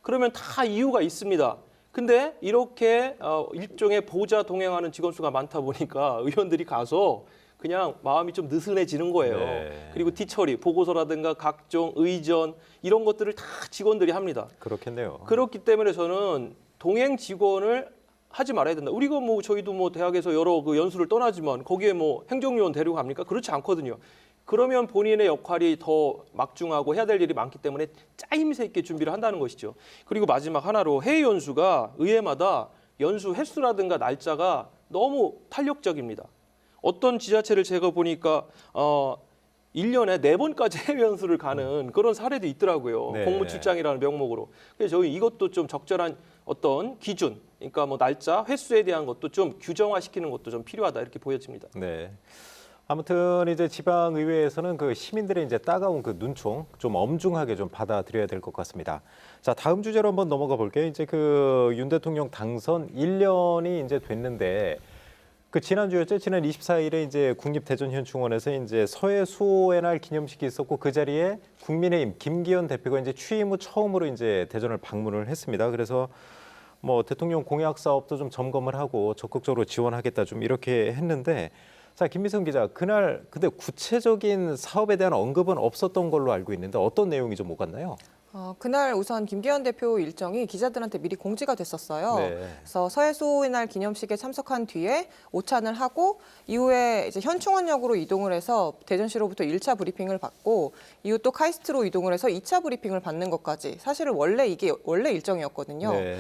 그러면 다 이유가 있습니다. 근데 이렇게 일종의 보좌 동행하는 직원 수가 많다 보니까 의원들이 가서 그냥 마음이 좀 느슨해지는 거예요. 네. 그리고 뒤처리, 보고서라든가 각종 의전 이런 것들을 다 직원들이 합니다. 그렇겠네요. 그렇기 때문에 저는 동행 직원을 하지 말아야 된다. 우리가 뭐 저희도 뭐 대학에서 여러 그 연수를 떠나지만 거기에 뭐 행정요원 데리고 갑니까? 그렇지 않거든요. 그러면 본인의 역할이 더 막중하고 해야 될 일이 많기 때문에 짜임새 있게 준비를 한다는 것이죠. 그리고 마지막 하나로 해외 연수가 의회마다 연수 횟수라든가 날짜가 너무 탄력적입니다. 어떤 지자체를 제가 보니까 1년에 4번까지 해외 연수를 가는 그런 사례도 있더라고요. 네. 공무 출장이라는 명목으로. 그래서 저희 이것도 좀 적절한 어떤 기준, 그러니까 뭐 날짜, 횟수에 대한 것도 좀 규정화시키는 것도 좀 필요하다 이렇게 보여집니다. 네. 아무튼 이제 지방 의회에서는 그 시민들의 이제 따가운 그 눈총 좀 엄중하게 좀 받아들여야 될 것 같습니다. 자, 다음 주제로 한번 넘어가 볼게요. 이제 그 윤 대통령 당선 1년이 이제 됐는데 그 지난주였죠. 지난 24일에 이제 국립대전현충원에서 이제 서해 수호의 날 기념식이 있었고 그 자리에 국민의힘 김기현 대표가 이제 취임 후 처음으로 이제 대전을 방문을 했습니다. 그래서 뭐 대통령 공약 사업도 좀 점검을 하고 적극적으로 지원하겠다 좀 이렇게 했는데 자, 김미성 기자, 그날 근데 구체적인 사업에 대한 언급은 없었던 걸로 알고 있는데 어떤 내용이 좀 오갔나요? 그날 우선 김기현 대표 일정이 기자들한테 미리 공지가 됐었어요. 네. 그래서 서해수호의 날 기념식에 참석한 뒤에 오찬을 하고 이후에 이제 현충원역으로 이동을 해서 대전시로부터 1차 브리핑을 받고 이후 또 카이스트로 이동을 해서 2차 브리핑을 받는 것까지 사실은 이게 원래 일정이었거든요. 네.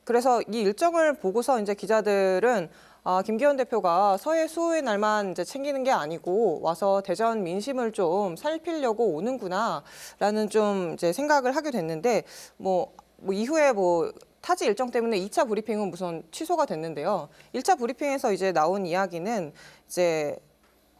그래서 이 일정을 보고서 이제 기자들은 김기현 대표가 서해 수호의 날만 이제 챙기는 게 아니고 와서 대전 민심을 좀 살피려고 오는구나라는 좀 이제 생각을 하게 됐는데 뭐 이후에 뭐 타지 일정 때문에 2차 브리핑은 우선 취소가 됐는데요. 1차 브리핑에서 이제 나온 이야기는 이제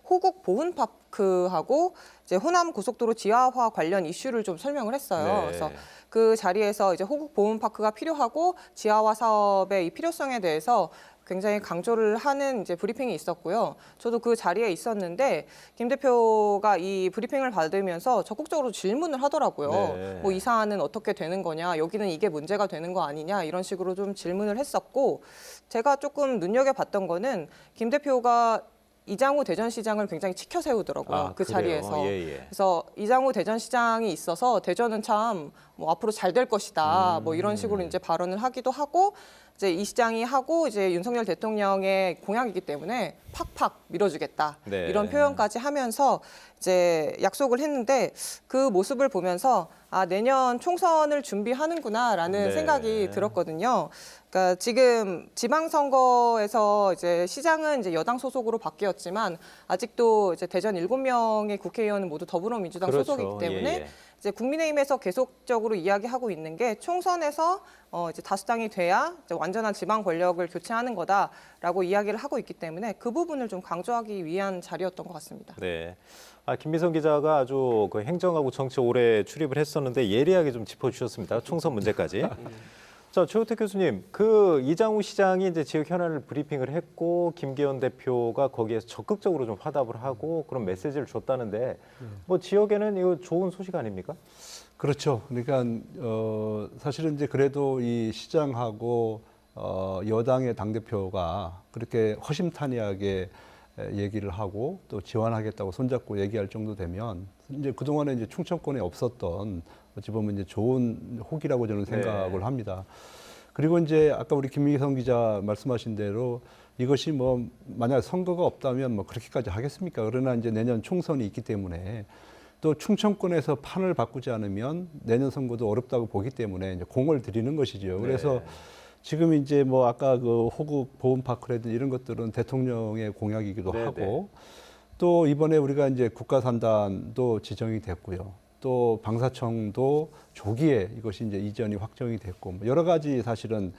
호국 보훈파크하고 이제 호남 고속도로 지하화 관련 이슈를 좀 설명을 했어요. 네. 그래서 그 자리에서 이제 호국 보훈파크가 필요하고 지하화 사업의 이 필요성에 대해서 굉장히 강조를 하는 이제 브리핑이 있었고요. 저도 그 자리에 있었는데 김 대표가 이 브리핑을 받으면서 적극적으로 질문을 하더라고요. 네. 뭐 이 사안은 어떻게 되는 거냐, 여기는 이게 문제가 되는 거 아니냐 이런 식으로 좀 질문을 했었고 제가 조금 눈여겨봤던 거는 김 대표가 이장우 대전시장을 굉장히 치켜 세우더라고요. 그 그래요? 자리에서. 예. 그래서 이장우 대전시장이 있어서 대전은 참 뭐 앞으로 잘 될 것이다. 뭐 이런 식으로 이제 발언을 하기도 하고 이제 이 시장이 하고 이제 윤석열 대통령의 공약이기 때문에 팍팍 밀어주겠다. 네. 이런 표현까지 하면서 이제 약속을 했는데 그 모습을 보면서 내년 총선을 준비하는구나라는 네. 생각이 들었거든요. 그러니까 지금 지방선거에서 이제 시장은 이제 여당 소속으로 바뀌었지만 아직도 이제 대전 7명의 국회의원은 모두 더불어민주당 그렇죠. 소속이기 때문에 예. 이제 국민의힘에서 계속적으로 이야기하고 있는 게 총선에서 이제 다수당이 돼야 이제 완전한 지방 권력을 교체하는 거다라고 이야기를 하고 있기 때문에 그 부분을 좀 강조하기 위한 자리였던 것 같습니다. 네. 김미성 기자가 아주 그 행정하고 정치 오래 출입을 했었는데 예리하게 좀 짚어주셨습니다. 총선 문제까지. 자, 최우택 교수님, 그 이장우 시장이 이제 지역 현안을 브리핑을 했고 김기현 대표가 거기에서 적극적으로 좀 화답을 하고 그런 메시지를 줬다는데 뭐 지역에는 이거 좋은 소식 아닙니까? 그렇죠. 그러니까 사실은 이제 그래도 이 시장하고 여당의 당대표가 그렇게 허심탄회하게 얘기를 하고 또 지원하겠다고 손잡고 얘기할 정도 되면 이제 그동안에 이제 충청권에 없었던 어찌 보면 이제 좋은 혹이라고 저는 생각을 합니다. 그리고 이제 아까 우리 김미성 기자 말씀하신 대로 이것이 뭐 만약 선거가 없다면 뭐 그렇게까지 하겠습니까? 그러나 이제 내년 총선이 있기 때문에 또 충청권에서 판을 바꾸지 않으면 내년 선거도 어렵다고 보기 때문에 이제 공을 들이는 것이죠. 그래서 지금 이제 뭐 아까 그 호국 보훈파크라든지 이런 것들은 대통령의 공약이기도 하고 또 이번에 우리가 이제 국가산단도 지정이 됐고요. 또 방사청도 조기에 이것이 이제 이전이 확정이 됐고 뭐 여러 가지 사실은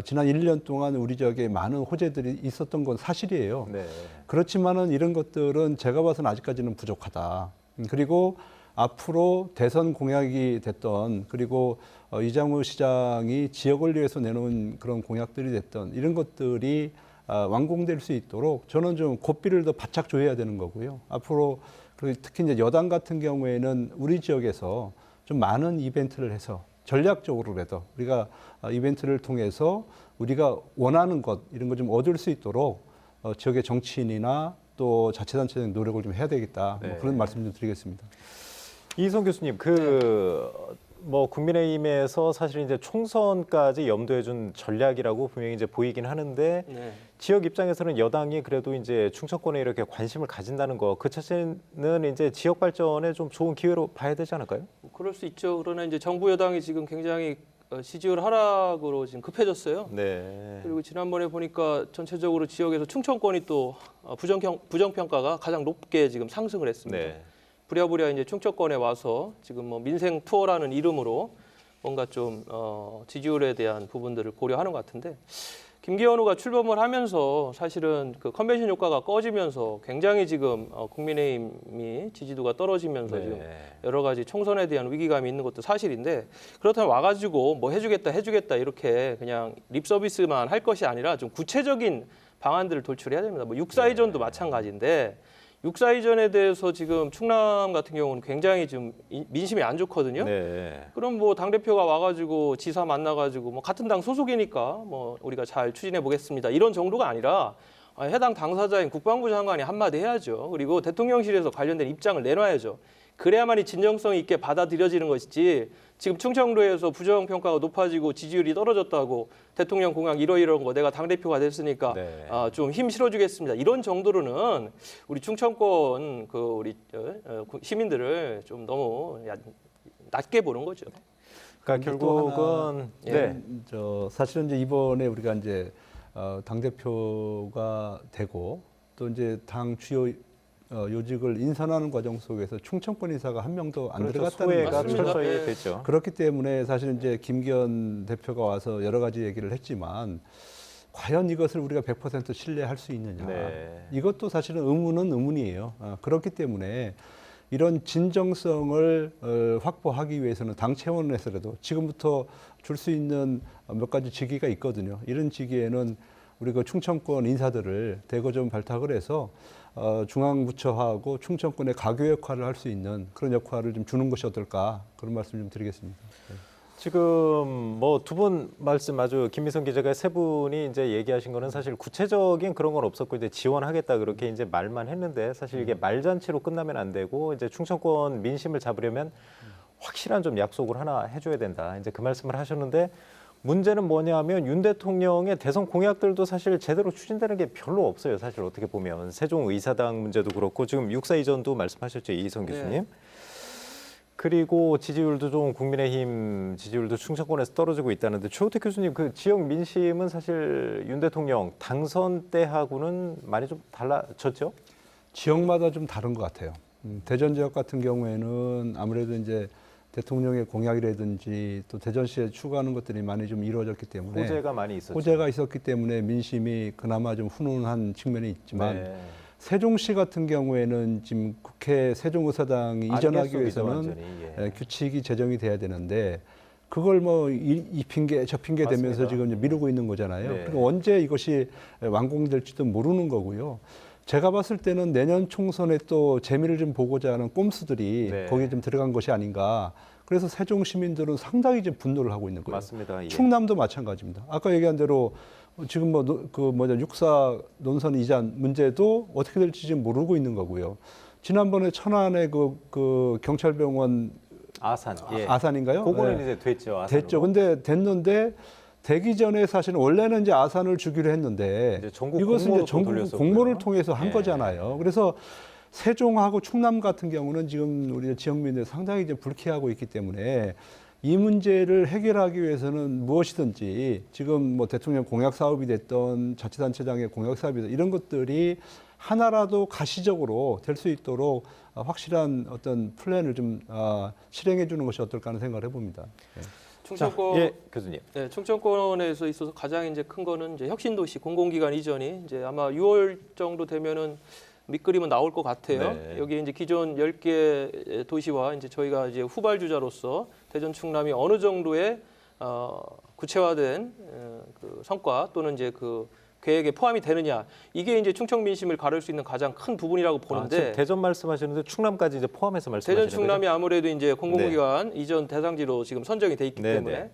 지난 1년 동안 우리 지역에 많은 호재들이 있었던 건 사실이에요. 네. 그렇지만은 이런 것들은 제가 봐서는 아직까지는 부족하다. 그리고 앞으로 대선 공약이 됐던 그리고 이장우 시장이 지역을 위해서 내놓은 그런 공약들이 됐던 이런 것들이 완공될 수 있도록 저는 좀 고삐를 더 바짝 조여야 되는 거고요. 앞으로 그리고 특히 이제 여당 같은 경우에는 우리 지역에서 좀 많은 이벤트를 해서 전략적으로라도 우리가 이벤트를 통해서 우리가 원하는 것 이런 거 좀 얻을 수 있도록 지역의 정치인이나 또 자치단체적 노력을 좀 해야 되겠다. 뭐 네. 그런 말씀 좀 드리겠습니다. 이희성 교수님, 뭐 국민의힘에서 사실 이제 총선까지 염두에 준 전략이라고 분명히 이제 보이긴 하는데 네. 지역 입장에서는 여당이 그래도 이제 충청권에 이렇게 관심을 가진다는 거, 그 자체는 이제 지역 발전에 좀 좋은 기회로 봐야 되지 않을까요? 그럴 수 있죠. 그러나 이제 정부 여당이 지금 굉장히 지지율 하락으로 지금 급해졌어요. 네. 그리고 지난번에 보니까 전체적으로 지역에서 충청권이 또 부정평가가 가장 높게 지금 상승을 했습니다. 네. 부랴부랴 이제 충청권에 와서 지금 뭐 민생 투어라는 이름으로 뭔가 좀 지지율에 대한 부분들을 고려하는 것 같은데 김기현 후보가 출범을 하면서 사실은 그 컨벤션 효과가 꺼지면서 굉장히 지금 국민의힘이 지지도가 떨어지면서 네. 지금 여러 가지 총선에 대한 위기감이 있는 것도 사실인데 그렇다면 와가지고 뭐 해주겠다 이렇게 그냥 립 서비스만 할 것이 아니라 좀 구체적인 방안들을 도출해야 됩니다. 뭐 육사 이전도 마찬가지인데 육사 이전에 대해서 지금 충남 같은 경우는 굉장히 좀 민심이 안 좋거든요. 네. 그럼 뭐 당대표가 와가지고 지사 만나가지고 뭐 같은 당 소속이니까 뭐 우리가 잘 추진해 보겠습니다. 이런 정도가 아니라 해당 당사자인 국방부 장관이 한마디 해야죠. 그리고 대통령실에서 관련된 입장을 내놔야죠. 그래야만이 진정성 있게 받아들여지는 것이지 지금 충청도에서 부정평가가 높아지고 지지율이 떨어졌다고 대통령 공약 이러이러한 거 내가 당대표가 됐으니까 네. 좀 힘 실어주겠습니다. 이런 정도로는 우리 충청권 우리 시민들을 좀 너무 낮게 보는 거죠. 그러니까 또 결국은 하나, 사실은 이제 이번에 우리가 이제 당 대표가 되고 또 이제 당 주요 요직을 인선하는 과정 속에서 충청권 인사가 한 명도 안 들어갔다는 소외가 맞습니다. 철저히 네. 됐죠. 그렇기 때문에 사실 이제 김기현 대표가 와서 여러 가지 얘기를 했지만 과연 이것을 우리가 100% 신뢰할 수 있느냐. 네. 이것도 사실은 의문은 의문이에요. 그렇기 때문에 이런 진정성을 확보하기 위해서는 당 차원에서라도 지금부터 줄 수 있는 몇 가지 직위가 있거든요. 이런 직위에는 우리 그 충청권 인사들을 대거 좀 발탁을 해서 중앙부처하고 충청권의 가교 역할을 할 수 있는 그런 역할을 좀 주는 것이 어떨까 그런 말씀 좀 드리겠습니다. 네. 지금 뭐 두 분 말씀 아주 김미성 기자가 세 분이 이제 얘기하신 거는 사실 구체적인 그런 건 없었고 이제 지원하겠다 그렇게 이제 말만 했는데 사실 이게 말잔치로 끝나면 안 되고 이제 충청권 민심을 잡으려면 확실한 좀 약속을 하나 해줘야 된다. 이제 그 말씀을 하셨는데 문제는 뭐냐면 윤 대통령의 대선 공약들도 사실 제대로 추진되는 게 별로 없어요. 사실 어떻게 보면 세종의사당 문제도 그렇고 지금 육사 이전도 말씀하셨죠. 이희성 교수님. 네. 그리고 지지율도 좀 국민의힘 지지율도 충청권에서 떨어지고 있다는데 최호택 교수님 그 지역 민심은 사실 윤 대통령 당선 때하고는 많이 좀 달라졌죠? 지역마다 좀 다른 것 같아요. 대전 지역 같은 경우에는 아무래도 이제 대통령의 공약이라든지 또 대전시에 추구하는 것들이 많이 좀 이루어졌기 때문에 호재가 많이 있었죠. 호재가 있었기 때문에 민심이 그나마 좀 훈훈한 측면이 있지만 네. 세종시 같은 경우에는 지금 국회 세종의사당이 이전하기 위해서는 규칙이 제정이 돼야 되는데 그걸 뭐 이 핑계 저 핑계 맞습니다. 대면서 지금 이제 미루고 있는 거잖아요. 네. 그리고 언제 이것이 완공될지도 모르는 거고요. 제가 봤을 때는 내년 총선에 또 재미를 좀 보고자 하는 꼼수들이 네. 거기에 좀 들어간 것이 아닌가. 그래서 세종 시민들은 상당히 좀 분노를 하고 있는 거예요. 맞습니다. 예. 충남도 마찬가지입니다. 아까 얘기한 대로 지금 육사 논선 이전 문제도 어떻게 될지 지금 모르고 있는 거고요. 지난번에 천안의 그 경찰병원 아산. 예. 아산인가요? 그거는 네. 이제 됐죠. 아산으로. 됐죠. 근데 됐는데 되기 전에 사실은 원래는 이제 아산을 주기로 했는데 이제 전국 이것은 공모로 이제 전국 돌렸었고요. 공모를 통해서 한 예. 거잖아요. 그래서 세종하고 충남 같은 경우는 지금 우리 지역민들 상당히 이제 불쾌하고 있기 때문에 이 문제를 해결하기 위해서는 무엇이든지 지금 뭐 대통령 공약 사업이 됐던 자치단체장의 공약 사업이 됐던 이런 것들이 하나라도 가시적으로 될 수 있도록 확실한 어떤 플랜을 좀 실행해 주는 것이 어떨까 하는 생각을 해봅니다. 네. 충청권 예, 교수님. 네, 충청권에서 있어서 가장 이제 큰 거는 이제 혁신도시 공공기관 이전이 이제 아마 6월 정도 되면은 밑그림은 나올 것 같아요. 네. 여기 이제 기존 10개 도시와 이제 저희가 이제 후발주자로서 대전 충남이 어느 정도의 구체화된 그 성과 또는 이제 그 계획에 포함이 되느냐 이게 이제 충청 민심을 가를 수 있는 가장 큰 부분이라고 보는데 지금 대전 말씀하시는데 충남까지 이제 포함해서 말씀하시는 대전 충남이 거죠? 아무래도 이제 공공기관 이전 대상지로 지금 선정이 돼 있기 네, 때문에. 네.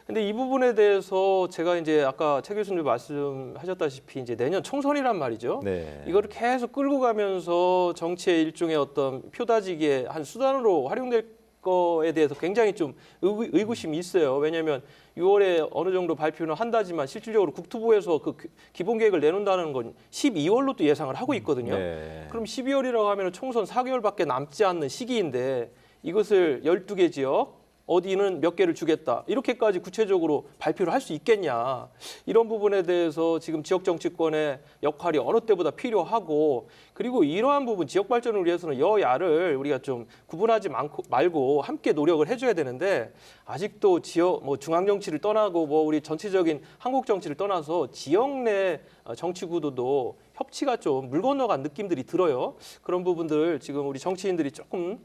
근데 이 부분에 대해서 제가 이제 아까 최 교수님 말씀하셨다시피 이제 내년 총선이란 말이죠. 네. 이거를 계속 끌고 가면서 정치의 일종의 어떤 표다지기의 한 수단으로 활용될 거에 대해서 굉장히 좀 의구심이 있어요. 왜냐하면 6월에 어느 정도 발표는 한다지만 실질적으로 국토부에서 그 기본 계획을 내놓는다는 건 12월로 또 예상을 하고 있거든요. 네. 그럼 12월이라고 하면 총선 4개월밖에 남지 않는 시기인데 이것을 12개 지역 어디는 몇 개를 주겠다. 이렇게까지 구체적으로 발표를 할 수 있겠냐. 이런 부분에 대해서 지금 지역 정치권의 역할이 어느 때보다 필요하고 그리고 이러한 부분 지역 발전을 위해서는 여야를 우리가 좀 구분하지 말고 함께 노력을 해줘야 되는데 아직도 지역 뭐 중앙 정치를 떠나고 뭐 우리 전체적인 한국 정치를 떠나서 지역 내 정치 구도도 협치가 좀 물 건너간 느낌들이 들어요. 그런 부분들 지금 우리 정치인들이 조금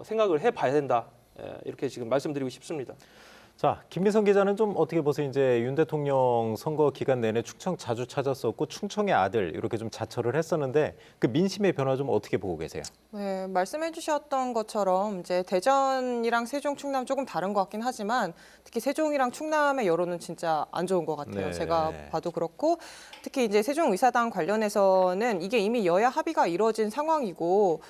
생각을 해봐야 된다. 이렇게 지금 말씀드리고 싶습니다. 자, 김미성 기자는 좀 어떻게 보세요? 이제 윤 대통령 선거 기간 내내 충청 자주 찾았었고 충청의 아들 이렇게 좀 자처를 했었는데 그 민심의 변화 좀 어떻게 보고 계세요? 네, 말씀해주셨던 것처럼 이제 대전이랑 세종, 충남 조금 다른 것 같긴 하지만 특히 세종이랑 충남의 여론은 진짜 안 좋은 것 같아요. 네. 제가 봐도 그렇고 특히 이제 세종의사당 관련해서는 이게 이미 여야 합의가 이루어진 상황이고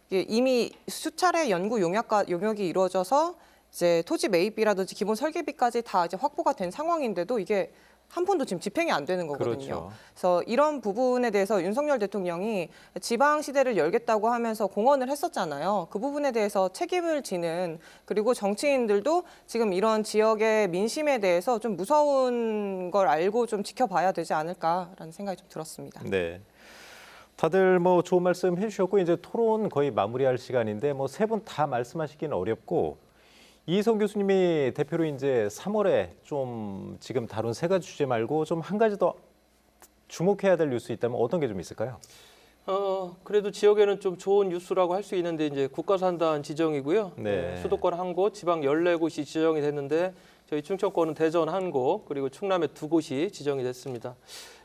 이미 수차례 연구 용역이 이루어져서 이제 토지 매입비라든지 기본 설계비까지 다 이제 확보가 된 상황인데도 이게 한 푼도 지금 집행이 안 되는 거거든요. 그렇죠. 그래서 이런 부분에 대해서 윤석열 대통령이 지방 시대를 열겠다고 하면서 공언을 했었잖아요. 그 부분에 대해서 책임을 지는 그리고 정치인들도 지금 이런 지역의 민심에 대해서 좀 무서운 걸 알고 좀 지켜봐야 되지 않을까라는 생각이 좀 들었습니다. 네. 다들 뭐 좋은 말씀 해주셨고 이제 토론 거의 마무리할 시간인데 뭐 세 분 다 말씀하시기는 어렵고 이희성 교수님이 대표로 이제 3월에 좀 지금 다룬 세 가지 주제 말고 좀 한 가지 더 주목해야 될 뉴스 있다면 어떤 게 좀 있을까요? 그래도 지역에는 좀 좋은 뉴스라고 할 수 있는데 이제 국가산단 지정이고요. 네. 수도권 한 곳, 지방 14곳이 지정이 됐는데 저희 충청권은 대전 한 곳, 그리고 충남에 2곳이 지정이 됐습니다.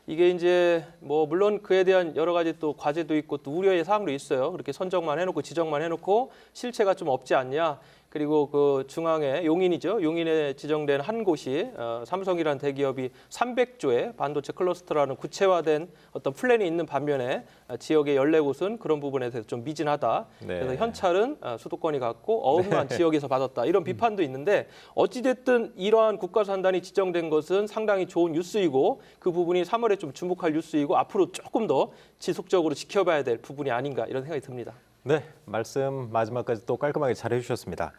이게 이제 뭐 물론 그에 대한 여러 가지 또 과제도 있고 또 우려의 사항도 있어요. 그렇게 선정만 해놓고 지정만 해놓고 실체가 좀 없지 않냐. 그리고 그 중앙에 용인이죠. 용인에 지정된 한 곳이 삼성이라는 대기업이 300조의 반도체 클러스터라는 구체화된 어떤 플랜이 있는 반면에 지역의 14곳은 그런 부분에 대해서 좀 미진하다. 네. 그래서 현찰은 수도권이 갖고 어음만 지역에서 받았다. 이런 비판도 있는데 어찌됐든 이러한 국가산단이 지정된 것은 상당히 좋은 뉴스이고 그 부분이 3월에 좀 주목할 뉴스이고 앞으로 조금 더 지속적으로 지켜봐야 될 부분이 아닌가 이런 생각이 듭니다. 네, 말씀 마지막까지 또 깔끔하게 잘 해주셨습니다.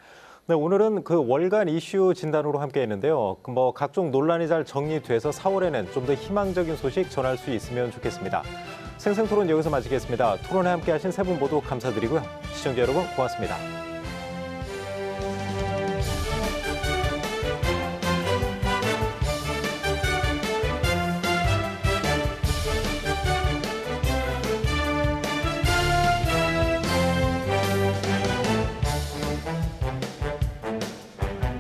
네, 오늘은 그 월간 이슈 진단으로 함께했는데요. 뭐 각종 논란이 잘 정리돼서 4월에는 좀 더 희망적인 소식 전할 수 있으면 좋겠습니다. 생생토론 여기서 마치겠습니다. 토론에 함께하신 세 분 모두 감사드리고요. 시청자 여러분 고맙습니다.